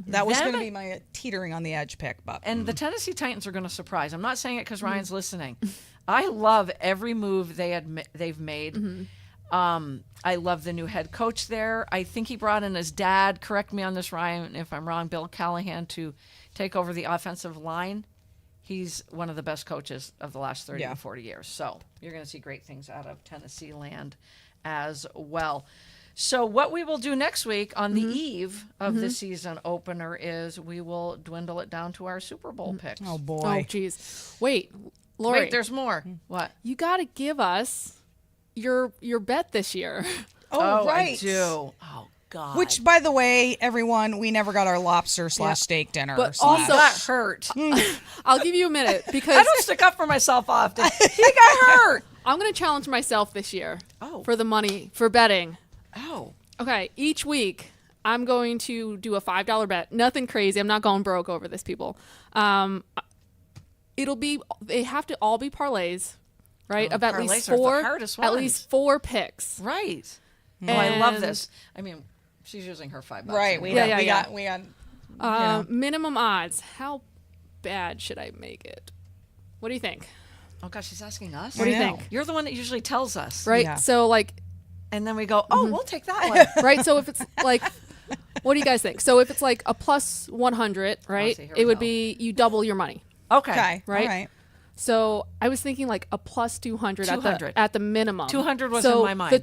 [SPEAKER 4] That was
[SPEAKER 1] Them-
[SPEAKER 4] going to be my teetering on the edge pick, but
[SPEAKER 1] And the Tennessee Titans are going to surprise. I'm not saying it because Ryan's listening. I love every move they've made. I love the new head coach there. I think he brought in his dad. Correct me on this, Ryan, if I'm wrong. Bill Callahan to take over the offensive line. He's one of the best coaches of the last 30
[SPEAKER 4] Yeah.
[SPEAKER 1] to 40 years. So you're going to see great things out of Tennessee land as well. So what we will do next week on the eve of the season opener is we will dwindle it down to our Super Bowl picks.
[SPEAKER 4] oh
[SPEAKER 3] Oh,
[SPEAKER 4] boy.
[SPEAKER 3] jeez. Wait, Lori,
[SPEAKER 1] Wait, there's more. What?
[SPEAKER 3] you got to give us your bet this year.
[SPEAKER 4] Oh, right.
[SPEAKER 1] I do. Oh, God.
[SPEAKER 4] Which, by the way, everyone, we never got our lobster / steak dinner.
[SPEAKER 3] But
[SPEAKER 4] slash-
[SPEAKER 3] also-
[SPEAKER 1] got hurt.
[SPEAKER 3] I'll give you a minute
[SPEAKER 1] I
[SPEAKER 3] because
[SPEAKER 1] don't stick up for myself often. He got hurt.
[SPEAKER 3] I'm going to challenge myself this year
[SPEAKER 1] Oh.
[SPEAKER 3] for the money, for betting.
[SPEAKER 1] Oh.
[SPEAKER 3] Okay, each week I'm going to do a $5 bet. Nothing crazy. I'm not going broke over this, people. They have to all be parlays, right?
[SPEAKER 1] Oh,
[SPEAKER 3] of at
[SPEAKER 1] parlays
[SPEAKER 3] least
[SPEAKER 1] are the
[SPEAKER 3] four,
[SPEAKER 1] hardest
[SPEAKER 3] at
[SPEAKER 1] ones.
[SPEAKER 3] least 4 picks.
[SPEAKER 1] Right. Oh, I love
[SPEAKER 3] And-
[SPEAKER 1] this. I mean, she's using her $5.
[SPEAKER 4] right.
[SPEAKER 1] I
[SPEAKER 4] We
[SPEAKER 1] mean,
[SPEAKER 4] got,
[SPEAKER 3] Yeah,
[SPEAKER 4] we
[SPEAKER 3] yeah,
[SPEAKER 4] got, we got.
[SPEAKER 3] Minimum odds. How bad should I make it? What do you think?
[SPEAKER 1] oh, gosh, she's asking us.
[SPEAKER 3] What do you
[SPEAKER 4] know.
[SPEAKER 3] think?
[SPEAKER 1] You're the one that usually tells us.
[SPEAKER 3] Right?
[SPEAKER 4] Yeah.
[SPEAKER 3] So like
[SPEAKER 1] And then we go, oh, we'll take that one.
[SPEAKER 3] right? So if it's like, what do you guys think? So if it's like a plus 100, right?
[SPEAKER 1] see, here we
[SPEAKER 3] It would
[SPEAKER 1] go.
[SPEAKER 3] be you double your money.
[SPEAKER 1] Okay.
[SPEAKER 4] Okay.
[SPEAKER 3] Right?
[SPEAKER 4] All right.
[SPEAKER 3] So I was thinking like a plus 200,
[SPEAKER 1] 200.
[SPEAKER 3] at the minimum.
[SPEAKER 1] 200 was
[SPEAKER 3] so
[SPEAKER 1] in my mind.
[SPEAKER 3] The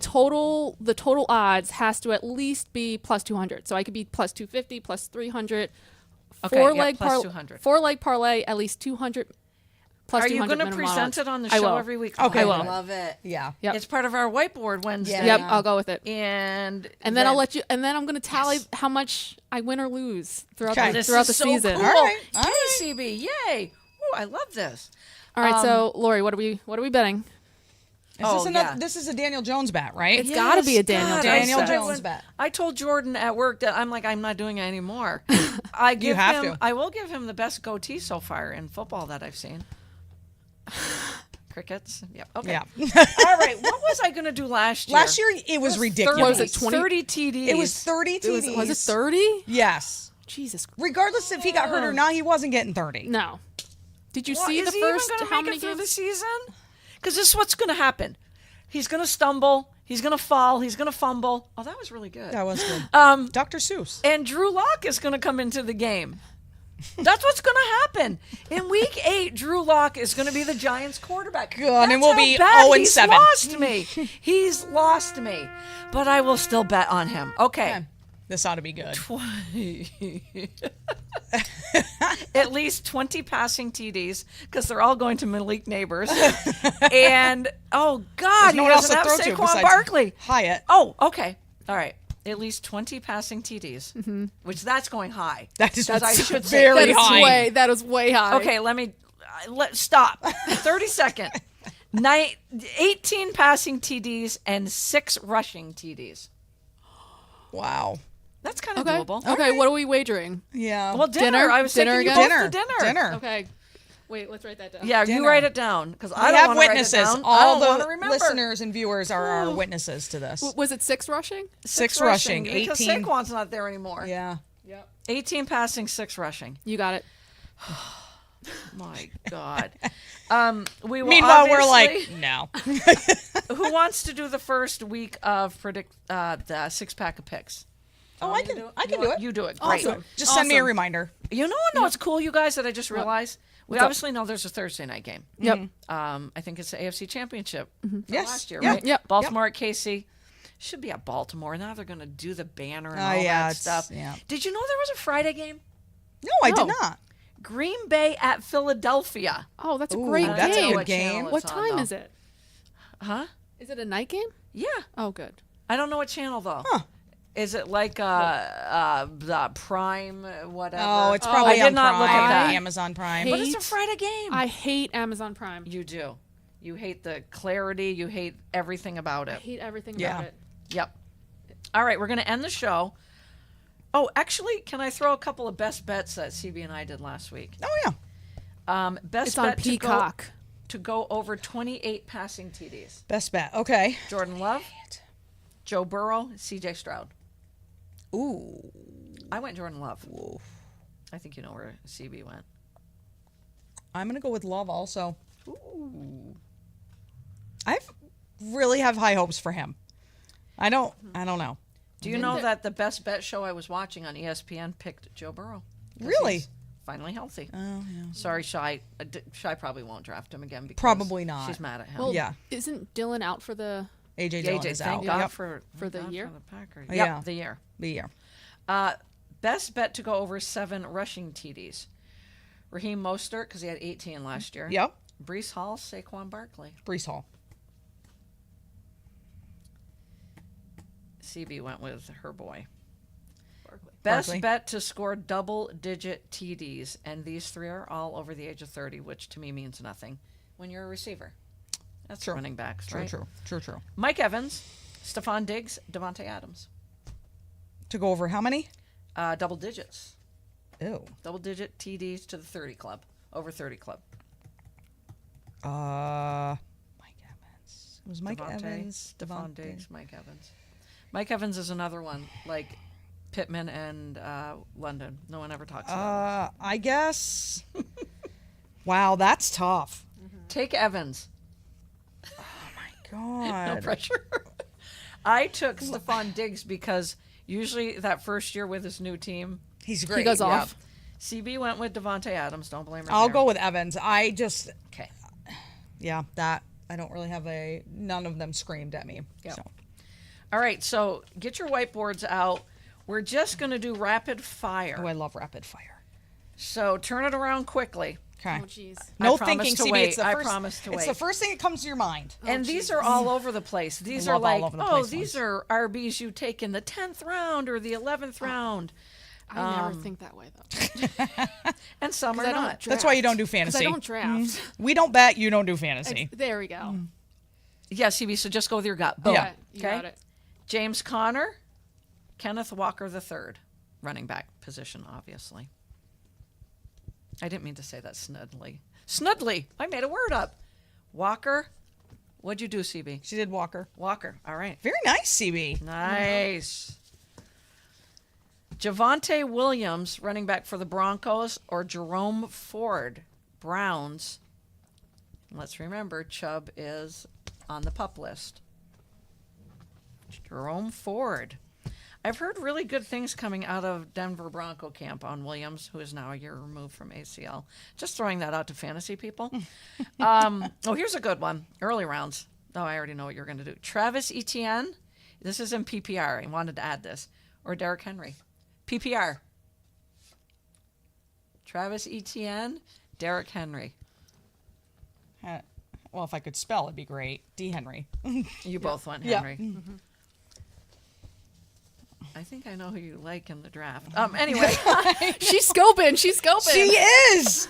[SPEAKER 3] total odds has to at least be plus 200. So I could be plus 250, plus 300.
[SPEAKER 1] Okay, yeah, plus 200.
[SPEAKER 3] 4 leg parlay, at least 200 plus
[SPEAKER 1] Are you
[SPEAKER 3] 200
[SPEAKER 1] going to
[SPEAKER 3] minimum
[SPEAKER 1] present
[SPEAKER 3] odds.
[SPEAKER 1] it on the
[SPEAKER 3] I
[SPEAKER 1] show
[SPEAKER 3] will.
[SPEAKER 1] every week?
[SPEAKER 4] Okay.
[SPEAKER 1] Oh,
[SPEAKER 3] I
[SPEAKER 1] I
[SPEAKER 3] will.
[SPEAKER 1] love it.
[SPEAKER 4] Yeah.
[SPEAKER 3] Yep.
[SPEAKER 1] It's part of our whiteboard Wednesday.
[SPEAKER 3] Yep, I'll go with it.
[SPEAKER 1] And
[SPEAKER 3] And then I'll let you. And then I'm going to tally how much I win or lose throughout
[SPEAKER 4] Okay.
[SPEAKER 3] the,
[SPEAKER 1] This
[SPEAKER 3] throughout
[SPEAKER 1] is
[SPEAKER 3] the
[SPEAKER 1] so
[SPEAKER 3] season.
[SPEAKER 1] Cool.
[SPEAKER 4] All right, all
[SPEAKER 1] Yay,
[SPEAKER 4] right.
[SPEAKER 1] CB. Yay. Ooh, I love this.
[SPEAKER 3] All right, so Lori, what are we betting?
[SPEAKER 4] This is a Daniel Jones bet, right?
[SPEAKER 3] It's gotta be a Daniel
[SPEAKER 1] God,
[SPEAKER 3] Jones
[SPEAKER 1] I
[SPEAKER 4] Daniel
[SPEAKER 1] said
[SPEAKER 4] Jones
[SPEAKER 1] when-
[SPEAKER 4] bet.
[SPEAKER 1] I told Jordan at work that I'm not doing it anymore. I give
[SPEAKER 4] have
[SPEAKER 1] him.
[SPEAKER 4] to.
[SPEAKER 1] I will give him the best goatee so far in football that I've seen. Crickets. Yep. Okay.
[SPEAKER 4] Yeah.
[SPEAKER 1] All right. What was I going to do last year?
[SPEAKER 4] Last year it was ridiculous.
[SPEAKER 3] What was it, 20?
[SPEAKER 1] 30 TDs.
[SPEAKER 4] It was 30 TDs.
[SPEAKER 3] Was it 30?
[SPEAKER 4] Yes.
[SPEAKER 3] Jesus.
[SPEAKER 4] Regardless if he got hurt or not, he wasn't getting 30.
[SPEAKER 3] No. Did you
[SPEAKER 1] Well,
[SPEAKER 3] see
[SPEAKER 1] is
[SPEAKER 3] the
[SPEAKER 1] he
[SPEAKER 3] first
[SPEAKER 1] even gonna
[SPEAKER 3] how
[SPEAKER 1] make
[SPEAKER 3] many
[SPEAKER 1] it through the
[SPEAKER 3] games?
[SPEAKER 1] season? Because this is what's going to happen. He's going to stumble. He's going to fall. He's going to fumble. Oh, that was really good.
[SPEAKER 4] That was good. Dr. Seuss.
[SPEAKER 1] And Drew Lock is going to come into the game. That's what's going to happen. In week 8, Drew Lock is going to be the Giants quarterback.
[SPEAKER 4] God, and
[SPEAKER 1] That's
[SPEAKER 4] we'll
[SPEAKER 1] how
[SPEAKER 4] be
[SPEAKER 1] bad
[SPEAKER 4] 0-7.
[SPEAKER 1] He's lost me. He's lost me. But I will still bet on him. Okay.
[SPEAKER 4] This ought to be good.
[SPEAKER 1] At least 20 passing TDs because they're all going to Malik Neighbors. And, oh, God,
[SPEAKER 4] No
[SPEAKER 1] he
[SPEAKER 4] one else
[SPEAKER 1] doesn't
[SPEAKER 4] to
[SPEAKER 1] have
[SPEAKER 4] throw to
[SPEAKER 1] Saquon
[SPEAKER 4] besides
[SPEAKER 1] Barkley.
[SPEAKER 4] Hyatt.
[SPEAKER 1] Oh, okay. All right. At least 20 passing TDs, which that's going high.
[SPEAKER 4] That is
[SPEAKER 1] As I should say.
[SPEAKER 4] very
[SPEAKER 3] That is
[SPEAKER 4] high.
[SPEAKER 3] that is way high.
[SPEAKER 1] Okay, let's stop. 30 second. 18 passing TDs and 6 rushing TDs.
[SPEAKER 4] Wow.
[SPEAKER 1] That's kind of
[SPEAKER 3] Okay.
[SPEAKER 1] doable.
[SPEAKER 3] Okay, what are we wagering?
[SPEAKER 4] Yeah.
[SPEAKER 1] Well, dinner.
[SPEAKER 3] Dinner?
[SPEAKER 1] I was
[SPEAKER 3] Dinner
[SPEAKER 1] thinking you
[SPEAKER 3] again?
[SPEAKER 1] both to dinner.
[SPEAKER 3] Okay. Wait, let's write that down.
[SPEAKER 1] Yeah,
[SPEAKER 4] Dinner.
[SPEAKER 1] you write it down because I
[SPEAKER 4] we
[SPEAKER 1] don't
[SPEAKER 4] have
[SPEAKER 1] wanna write it
[SPEAKER 4] witnesses.
[SPEAKER 1] down. I
[SPEAKER 4] All
[SPEAKER 1] don't wanna
[SPEAKER 4] the
[SPEAKER 1] remember.
[SPEAKER 4] listeners and viewers are our witnesses to this.
[SPEAKER 3] Was it 6 rushing?
[SPEAKER 4] 6 rushing,
[SPEAKER 1] because
[SPEAKER 4] 18.
[SPEAKER 1] Saquon's not there anymore.
[SPEAKER 4] Yeah.
[SPEAKER 3] Yep.
[SPEAKER 1] 18 passing, 6 rushing.
[SPEAKER 3] You got it.
[SPEAKER 1] My God. We will
[SPEAKER 4] Meanwhile, we're
[SPEAKER 1] obviously-
[SPEAKER 4] like, no.
[SPEAKER 1] who wants to do the first week of predict the 6-pack of picks?
[SPEAKER 4] Oh, I can do it.
[SPEAKER 1] You do it. Great.
[SPEAKER 3] Awesome.
[SPEAKER 4] Just send me a
[SPEAKER 3] Awesome.
[SPEAKER 4] reminder.
[SPEAKER 1] You know what's cool, you guys, that I just realized? We
[SPEAKER 3] up?
[SPEAKER 1] obviously know there's a Thursday night game.
[SPEAKER 3] Yep.
[SPEAKER 1] I think it's the AFC Championship from
[SPEAKER 4] Yes.
[SPEAKER 1] last year,
[SPEAKER 4] Yeah.
[SPEAKER 1] right?
[SPEAKER 3] Yep.
[SPEAKER 1] Baltimore at KC. Should be at Baltimore. Now they're going to do the banner and
[SPEAKER 4] Oh,
[SPEAKER 1] all
[SPEAKER 4] yeah,
[SPEAKER 1] that
[SPEAKER 4] it's-
[SPEAKER 1] stuff.
[SPEAKER 4] yeah.
[SPEAKER 1] Did you know there was a Friday game?
[SPEAKER 4] No, I did
[SPEAKER 3] No.
[SPEAKER 4] not.
[SPEAKER 1] Green Bay at Philadelphia.
[SPEAKER 3] Oh, that's a
[SPEAKER 4] Ooh,
[SPEAKER 3] great
[SPEAKER 4] that's a
[SPEAKER 3] game.
[SPEAKER 4] good
[SPEAKER 1] what channel
[SPEAKER 4] game.
[SPEAKER 1] it's
[SPEAKER 3] What
[SPEAKER 1] on,
[SPEAKER 3] time
[SPEAKER 1] though.
[SPEAKER 3] is it?
[SPEAKER 1] Huh?
[SPEAKER 3] Is it a night game?
[SPEAKER 1] Yeah.
[SPEAKER 3] Oh, good.
[SPEAKER 1] I don't know what channel, though.
[SPEAKER 4] Huh.
[SPEAKER 1] Is it like the Prime, whatever?
[SPEAKER 4] Oh, it's probably
[SPEAKER 1] I did
[SPEAKER 4] on
[SPEAKER 1] not
[SPEAKER 4] Prime.
[SPEAKER 1] look at that.
[SPEAKER 4] Amazon Prime.
[SPEAKER 1] But it's a
[SPEAKER 3] Hate-
[SPEAKER 1] Friday game.
[SPEAKER 3] I hate Amazon Prime.
[SPEAKER 1] You do. You hate the clarity. You hate everything about
[SPEAKER 3] I
[SPEAKER 1] it.
[SPEAKER 3] hate everything
[SPEAKER 4] Yeah.
[SPEAKER 3] about it.
[SPEAKER 1] Yep. All right, we're going to end the show. Oh, actually, can I throw a couple of best bets that CB and I did last week?
[SPEAKER 4] Oh, yeah.
[SPEAKER 1] Best
[SPEAKER 3] It's on
[SPEAKER 1] bet
[SPEAKER 3] Peacock.
[SPEAKER 1] to go over 28 passing TDs.
[SPEAKER 4] Best bet. Okay.
[SPEAKER 1] Jordan Love, Joe Burrow, CJ Stroud.
[SPEAKER 4] Ooh.
[SPEAKER 1] I went Jordan Love. I think you know where CB went.
[SPEAKER 4] I'm going to go with Love also. I really have high hopes for him. I don't know.
[SPEAKER 1] Do you know that the best bet show I was watching on ESPN picked Joe Burrow? 'Cause
[SPEAKER 4] Really?
[SPEAKER 1] he's finally healthy. Oh, yeah. Sorry, Shy. Shy probably won't draft him again because
[SPEAKER 4] Probably not.
[SPEAKER 1] she's mad at him.
[SPEAKER 3] Well,
[SPEAKER 4] Yeah.
[SPEAKER 3] isn't Dylan out for the
[SPEAKER 4] AJ
[SPEAKER 1] AJ,
[SPEAKER 4] Dillon is
[SPEAKER 1] thank
[SPEAKER 4] out.
[SPEAKER 1] God
[SPEAKER 4] Yep.
[SPEAKER 1] for
[SPEAKER 3] the
[SPEAKER 1] thank God
[SPEAKER 3] year?
[SPEAKER 1] For the Packers.
[SPEAKER 4] Yeah.
[SPEAKER 1] Yep, the year.
[SPEAKER 4] The year.
[SPEAKER 1] Best bet to go over 7 rushing TDs. Raheem Mostert, because he had 18 last year.
[SPEAKER 4] Yep.
[SPEAKER 1] Brees Hall, Saquon Barkley.
[SPEAKER 4] Brees Hall.
[SPEAKER 1] CB went with her boy. Best
[SPEAKER 4] Barkley.
[SPEAKER 1] bet to score double-digit TDs, and these 3 are all over the age of 30, which to me means nothing when you're a receiver. That's
[SPEAKER 4] True.
[SPEAKER 1] running backs,
[SPEAKER 4] True,
[SPEAKER 1] right?
[SPEAKER 4] true.
[SPEAKER 1] Mike Evans, Stephon Diggs, Devontae Adams.
[SPEAKER 4] To go over how many?
[SPEAKER 1] Double digits.
[SPEAKER 4] Ew.
[SPEAKER 1] Double-digit TDs to the 30 club. Over 30 club.
[SPEAKER 4] Mike Evans. It was Mike
[SPEAKER 1] Devontae,
[SPEAKER 4] Evans.
[SPEAKER 1] Stephon Diggs, Mike Evans. Mike Evans is another one, like Pittman and London. No one ever talks about him.
[SPEAKER 4] I guess. Wow, that's tough.
[SPEAKER 1] Take Evans. No
[SPEAKER 4] God.
[SPEAKER 1] pressure. I took Stephon Diggs because usually that first year with his new team,
[SPEAKER 4] He's great.
[SPEAKER 3] he goes
[SPEAKER 1] yeah.
[SPEAKER 3] off?
[SPEAKER 1] CB went with Devontae Adams. Don't blame her.
[SPEAKER 4] I'll
[SPEAKER 1] there.
[SPEAKER 4] go with Evans. I just,
[SPEAKER 1] Okay.
[SPEAKER 4] yeah, that. I don't really have none of them screamed at me.
[SPEAKER 1] Yep.
[SPEAKER 4] So.
[SPEAKER 1] All right. So get your whiteboards out. We're just going to do rapid fire.
[SPEAKER 4] Oh, I love rapid fire.
[SPEAKER 1] So turn it around quickly.
[SPEAKER 4] Okay.
[SPEAKER 3] Oh, jeez.
[SPEAKER 4] No
[SPEAKER 1] I promise
[SPEAKER 4] thinking,
[SPEAKER 1] to
[SPEAKER 4] CB.
[SPEAKER 1] wait.
[SPEAKER 4] It's the
[SPEAKER 1] I
[SPEAKER 4] first,
[SPEAKER 1] promise to
[SPEAKER 4] It's
[SPEAKER 1] wait.
[SPEAKER 4] the first thing that comes to your mind.
[SPEAKER 1] And these are all over the place. These are
[SPEAKER 4] love all
[SPEAKER 1] like,
[SPEAKER 4] over the
[SPEAKER 1] oh,
[SPEAKER 4] place
[SPEAKER 1] these
[SPEAKER 4] ones.
[SPEAKER 1] are RBs you take in the 10th round or the 11th round.
[SPEAKER 3] I never think that way, though.
[SPEAKER 1] And some are
[SPEAKER 3] I don't
[SPEAKER 1] not.
[SPEAKER 4] That's why you don't do
[SPEAKER 3] 'Cause
[SPEAKER 4] fantasy.
[SPEAKER 3] I don't draft.
[SPEAKER 4] We don't bet. You don't do fantasy.
[SPEAKER 3] There we go.
[SPEAKER 1] Yeah, CB, so just go with your gut. Boom.
[SPEAKER 4] Yeah.
[SPEAKER 3] You got it.
[SPEAKER 1] James Conner, Kenneth Walker III, running back position, obviously. I didn't mean to say that snudly. Snudly. I made a word up. Walker. What'd you do, CB?
[SPEAKER 4] She did Walker.
[SPEAKER 1] Walker. All right.
[SPEAKER 4] Very nice, CB.
[SPEAKER 1] Nice. Javonte Williams, running back for the Broncos, or Jerome Ford, Browns. Let's remember, Chubb is on the PUP list. Jerome Ford. I've heard really good things coming out of Denver Bronco camp on Williams, who is now a year removed from ACL. Just throwing that out to fantasy people. Here's a good one. Early rounds. Oh, I already know what you're going to do. Travis Etienne. This is in PPR. I wanted to add this. Or Derrick Henry. PPR. Travis Etienne, Derrick Henry.
[SPEAKER 4] Well, if I could spell, it'd be great. D. Henry.
[SPEAKER 1] You both went
[SPEAKER 4] Yeah.
[SPEAKER 1] Henry. I think I know who you like in the draft. Anyway,
[SPEAKER 3] She's scoping. She's scoping.
[SPEAKER 4] She is.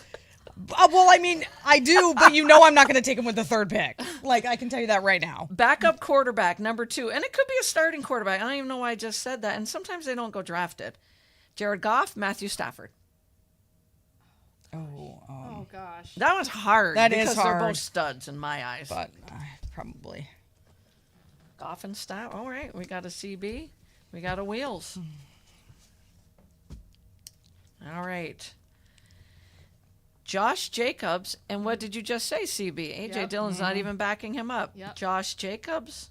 [SPEAKER 4] Well, I mean, I do, but you know I'm not going to take him with the third pick. Like, I can tell you that right now.
[SPEAKER 1] backup quarterback, number 2. And it could be a starting quarterback. I don't even know why I just said that. And sometimes they don't go drafted. Jared Goff, Matthew Stafford.
[SPEAKER 3] Oh, gosh.
[SPEAKER 1] That was hard.
[SPEAKER 4] That is
[SPEAKER 1] because they're
[SPEAKER 4] hard.
[SPEAKER 1] both studs in my eyes.
[SPEAKER 4] But probably.
[SPEAKER 1] Goff and Stafford. All right, we got a CB. We got a Wheels. All right. Josh Jacobs, and what did you just say, CB? AJ
[SPEAKER 3] Yep.
[SPEAKER 1] Dillon's not even backing him up.
[SPEAKER 3] Yep.
[SPEAKER 1] Josh Jacobs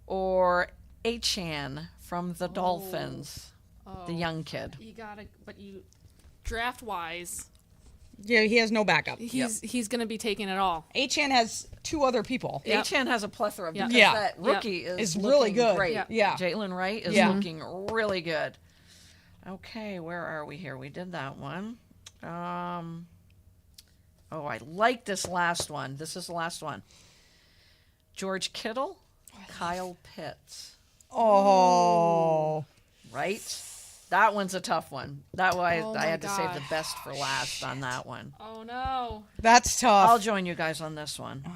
[SPEAKER 1] or Achan from the Dolphins, the young kid.
[SPEAKER 3] You gotta, but you draft wise,
[SPEAKER 4] Yeah, he has no backup.
[SPEAKER 3] he's gonna be taking it all.
[SPEAKER 4] Achan has 2 other people.
[SPEAKER 3] Yep.
[SPEAKER 1] Achan has a plethora because
[SPEAKER 4] Yeah.
[SPEAKER 1] that rookie is
[SPEAKER 4] really
[SPEAKER 1] looking
[SPEAKER 4] good.
[SPEAKER 1] Great.
[SPEAKER 3] Yep.
[SPEAKER 4] Yeah.
[SPEAKER 1] Jalen Wright is
[SPEAKER 4] Yeah.
[SPEAKER 1] looking really good. Okay, where are we here? We did that one. I like this last one. This is the last one. George Kittle, Kyle Pitts.
[SPEAKER 4] Oh.
[SPEAKER 1] Right? That one's a tough one. That why
[SPEAKER 3] Oh
[SPEAKER 1] I
[SPEAKER 3] my
[SPEAKER 1] had to save
[SPEAKER 3] God.
[SPEAKER 1] the best for last on that one.
[SPEAKER 3] Oh no.
[SPEAKER 4] That's tough.
[SPEAKER 1] I'll join you guys on this one. Oh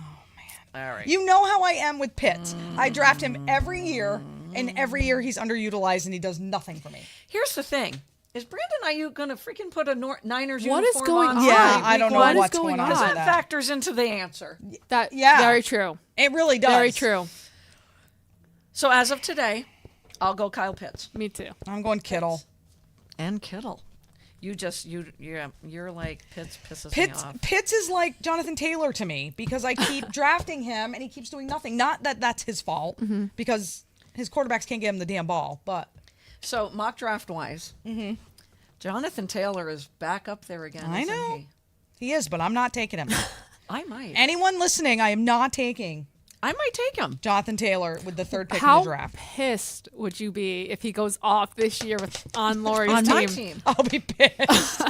[SPEAKER 1] man. All right.
[SPEAKER 4] You know how I am with Pitts. I draft him every year, and every year he's underutilized and he does nothing for me.
[SPEAKER 1] Here's the thing. Is Brandon Ayuk going to freaking put a Niners
[SPEAKER 3] What is
[SPEAKER 1] uniform
[SPEAKER 3] going
[SPEAKER 1] on?
[SPEAKER 3] on?
[SPEAKER 4] Yeah,
[SPEAKER 1] week
[SPEAKER 4] I don't know
[SPEAKER 1] one?
[SPEAKER 3] What is
[SPEAKER 4] what's
[SPEAKER 3] going
[SPEAKER 4] going on
[SPEAKER 3] on?
[SPEAKER 4] with
[SPEAKER 1] That
[SPEAKER 4] that.
[SPEAKER 1] factors into the answer.
[SPEAKER 3] That
[SPEAKER 4] Yeah.
[SPEAKER 3] very true.
[SPEAKER 4] It really does.
[SPEAKER 3] Very true.
[SPEAKER 1] So as of today, I'll go Kyle Pitts
[SPEAKER 3] Me too.
[SPEAKER 4] I'm going Kittle.
[SPEAKER 1] and Kittle. You're like Pitts pisses me off.
[SPEAKER 4] Pitts is like Jonathan Taylor to me because I keep drafting him and he keeps doing nothing. Not that that's his fault because his quarterbacks can't get him the damn ball, but
[SPEAKER 1] So mock draft wise, Jonathan Taylor is back up there again.
[SPEAKER 4] I
[SPEAKER 1] isn't
[SPEAKER 4] know.
[SPEAKER 1] he?
[SPEAKER 4] he is, but I'm not taking him.
[SPEAKER 1] I might.
[SPEAKER 4] Anyone listening, I am not taking
[SPEAKER 1] I might take him.
[SPEAKER 4] Jonathan Taylor with the third pick in
[SPEAKER 3] How
[SPEAKER 4] the draft.
[SPEAKER 3] pissed would you be if he goes off this year on Lori's
[SPEAKER 1] On
[SPEAKER 3] team?
[SPEAKER 1] my team.
[SPEAKER 4] I'll be pissed.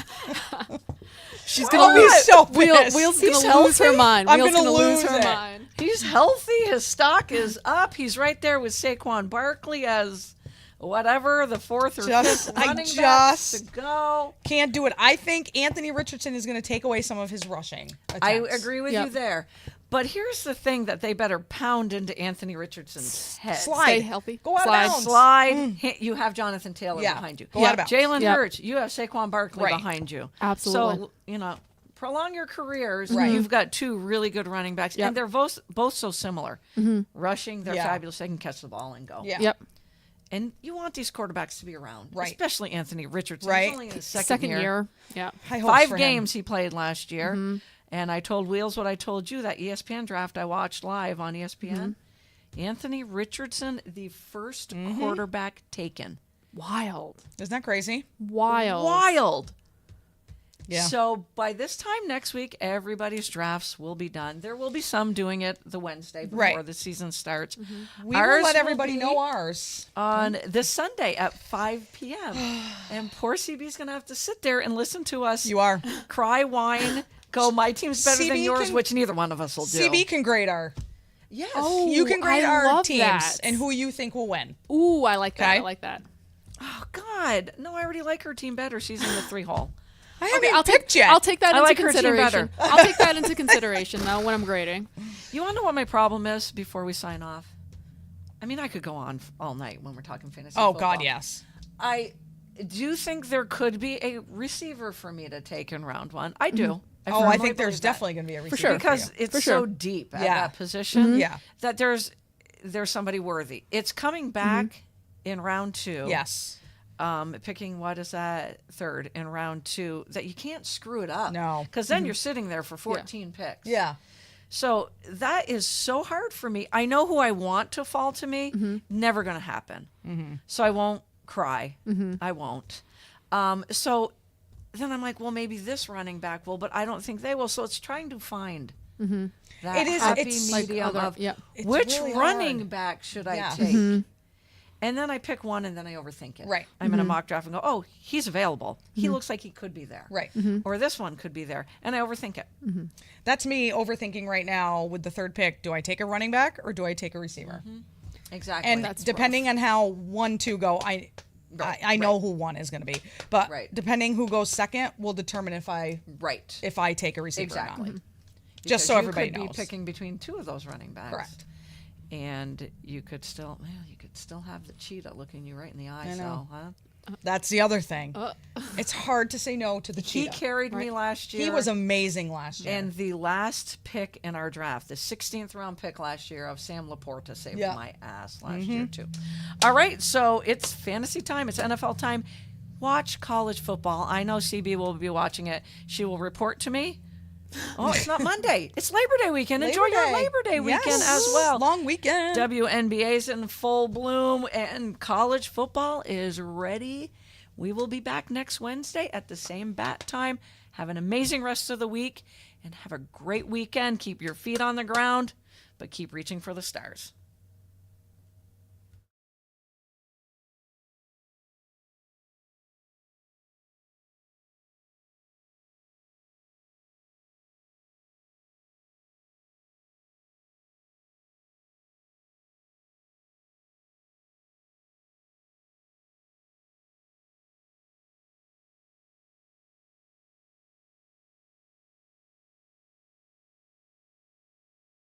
[SPEAKER 3] She's
[SPEAKER 4] I'll be so pissed.
[SPEAKER 3] Wheel's
[SPEAKER 1] He's
[SPEAKER 3] gonna lose her
[SPEAKER 1] healthy.
[SPEAKER 3] mind.
[SPEAKER 4] I'm
[SPEAKER 3] Wheel's
[SPEAKER 4] gonna
[SPEAKER 3] lose
[SPEAKER 4] lose
[SPEAKER 3] her
[SPEAKER 4] it.
[SPEAKER 3] mind.
[SPEAKER 1] He's healthy. His stock is up. He's right there with Saquon Barkley as whatever the fourth or
[SPEAKER 4] Just-
[SPEAKER 1] fifth
[SPEAKER 4] I
[SPEAKER 1] running back
[SPEAKER 4] just-
[SPEAKER 1] to go.
[SPEAKER 4] Can't do it. I think Anthony Richardson is going to take away some of his rushing
[SPEAKER 1] I
[SPEAKER 4] attempts.
[SPEAKER 1] agree with
[SPEAKER 3] Yep.
[SPEAKER 1] you there. But here's the thing that they better pound into Anthony Richardson's head.
[SPEAKER 4] Slide.
[SPEAKER 3] Stay healthy.
[SPEAKER 4] Go out of
[SPEAKER 3] Slide.
[SPEAKER 4] bounds.
[SPEAKER 1] Slide. You have Jonathan Taylor
[SPEAKER 4] Yeah.
[SPEAKER 1] behind you.
[SPEAKER 4] Go out of bounds.
[SPEAKER 1] Jalen
[SPEAKER 3] Yep.
[SPEAKER 1] Hurts. You have Saquon Barkley
[SPEAKER 4] Right.
[SPEAKER 1] behind you.
[SPEAKER 3] Absolutely.
[SPEAKER 1] So, prolong your careers.
[SPEAKER 4] Right.
[SPEAKER 1] You've got 2 really good running backs.
[SPEAKER 3] Yep.
[SPEAKER 1] And they're both so similar. Rushing, they're
[SPEAKER 4] Yeah.
[SPEAKER 1] fabulous. They can catch the ball and go.
[SPEAKER 4] Yeah.
[SPEAKER 3] Yep.
[SPEAKER 1] And you want these quarterbacks to be around.
[SPEAKER 4] Right.
[SPEAKER 1] Especially Anthony Richardson.
[SPEAKER 4] Right.
[SPEAKER 1] He's only in his
[SPEAKER 3] Second year. Yeah.
[SPEAKER 4] High hopes
[SPEAKER 1] 5
[SPEAKER 4] for him.
[SPEAKER 1] games he played last year. And I told Wheels what I told you, that ESPN draft I watched live on ESPN. Anthony Richardson, the first quarterback taken.
[SPEAKER 3] Wild.
[SPEAKER 4] Isn't that crazy?
[SPEAKER 3] Wild.
[SPEAKER 1] Wild.
[SPEAKER 4] Yeah.
[SPEAKER 1] So by this time next week, everybody's drafts will be done. There will be some doing it the Wednesday before
[SPEAKER 4] Right.
[SPEAKER 1] the season starts.
[SPEAKER 4] We
[SPEAKER 1] Ours
[SPEAKER 4] will let
[SPEAKER 1] will
[SPEAKER 4] everybody
[SPEAKER 1] be
[SPEAKER 4] know ours.
[SPEAKER 1] on this Sunday at 5 p.m. And poor CB's going to have to sit there and listen to us
[SPEAKER 4] You are.
[SPEAKER 1] cry, whine, go, my team's better than
[SPEAKER 4] CB
[SPEAKER 1] yours,
[SPEAKER 4] can-
[SPEAKER 1] which neither one of us will do.
[SPEAKER 4] CB can grade our.
[SPEAKER 1] Yes.
[SPEAKER 3] Oh,
[SPEAKER 4] You can grade
[SPEAKER 3] I
[SPEAKER 4] our
[SPEAKER 3] love
[SPEAKER 4] teams
[SPEAKER 3] that.
[SPEAKER 4] and who you think will win.
[SPEAKER 3] Ooh, I like that.
[SPEAKER 4] Okay.
[SPEAKER 3] I like that.
[SPEAKER 1] Oh, God. No, I already like her team better. She's in the 3-hole.
[SPEAKER 4] I haven't
[SPEAKER 3] I'll
[SPEAKER 4] picked
[SPEAKER 3] take
[SPEAKER 4] yet.
[SPEAKER 3] I'll take that
[SPEAKER 1] I
[SPEAKER 3] into
[SPEAKER 1] like her team
[SPEAKER 3] consideration.
[SPEAKER 1] better.
[SPEAKER 3] I'll take that into consideration though when I'm grading.
[SPEAKER 1] You want to know what my problem is before we sign off? I mean, I could go on all night when we're talking fantasy
[SPEAKER 4] Oh
[SPEAKER 1] football.
[SPEAKER 4] God, yes.
[SPEAKER 1] I do think there could be a receiver for me to take in round one. I do.
[SPEAKER 4] I
[SPEAKER 1] firmly
[SPEAKER 4] think there's
[SPEAKER 1] believe that.
[SPEAKER 4] definitely going to be a receiver
[SPEAKER 3] sure.
[SPEAKER 1] Because
[SPEAKER 4] you.
[SPEAKER 1] it's
[SPEAKER 3] For sure.
[SPEAKER 1] so deep at
[SPEAKER 4] Yeah.
[SPEAKER 1] that position
[SPEAKER 4] Yeah.
[SPEAKER 1] that there's somebody worthy. It's coming back in round 2.
[SPEAKER 4] Yes.
[SPEAKER 1] Picking what is that third in round 2 that you can't screw it up.
[SPEAKER 4] No.
[SPEAKER 1] Because then you're sitting there for 14 picks.
[SPEAKER 4] Yeah.
[SPEAKER 1] So that is so hard for me. I know who I want to fall to me. Never going to happen. So I won't cry. I won't. So then I'm like, well, maybe this running back will, but I don't think they will. So it's trying to find that
[SPEAKER 4] It is-
[SPEAKER 1] happy
[SPEAKER 4] it's
[SPEAKER 3] like
[SPEAKER 1] medium
[SPEAKER 3] other-
[SPEAKER 1] of
[SPEAKER 3] yep.
[SPEAKER 4] It's
[SPEAKER 1] which
[SPEAKER 4] really
[SPEAKER 1] running
[SPEAKER 4] hard.
[SPEAKER 1] back should I
[SPEAKER 4] Yeah.
[SPEAKER 1] take. And then I pick one and then I overthink it.
[SPEAKER 4] Right.
[SPEAKER 1] I'm in a mock draft and go, oh, he's available. He looks like he could be there.
[SPEAKER 4] Right.
[SPEAKER 1] Or this one could be there. And I overthink it.
[SPEAKER 4] That's me overthinking right now with the third pick. Do I take a running back or do I take a receiver?
[SPEAKER 1] Exactly.
[SPEAKER 4] And
[SPEAKER 3] That's
[SPEAKER 4] depending on how 1, 2 go, I know who 1 is going to be. But
[SPEAKER 1] Right.
[SPEAKER 4] depending who goes second will determine if I
[SPEAKER 1] right.
[SPEAKER 4] take a receiver
[SPEAKER 1] Exactly.
[SPEAKER 4] or not.
[SPEAKER 1] Because
[SPEAKER 4] Just so
[SPEAKER 1] you
[SPEAKER 4] everybody
[SPEAKER 1] could
[SPEAKER 4] knows.
[SPEAKER 1] be picking between 2 of those running backs.
[SPEAKER 4] Correct.
[SPEAKER 1] And you could still, have the cheetah looking you right in the eye.
[SPEAKER 4] I know.
[SPEAKER 1] So, huh?
[SPEAKER 4] That's the other thing. It's hard to say no to the
[SPEAKER 1] He
[SPEAKER 4] cheetah.
[SPEAKER 1] carried me last year.
[SPEAKER 4] He was amazing last year.
[SPEAKER 1] And the last pick in our draft, the 16th round pick last year of Sam Laporta, saved
[SPEAKER 4] Yeah.
[SPEAKER 1] my ass last year too. All right, so it's fantasy time. It's NFL time. Watch college football. I know CB will be watching it. She will report to me. Oh, it's not Monday. It's Labor Day weekend. Enjoy your Labor Day weekend
[SPEAKER 4] Yes.
[SPEAKER 1] as well.
[SPEAKER 4] Long weekend.
[SPEAKER 1] WNBA's in full bloom and college football is ready. We will be back next Wednesday at the same bat time. Have an amazing rest of the week and have a great weekend. Keep your feet on the ground, but keep reaching for the stars.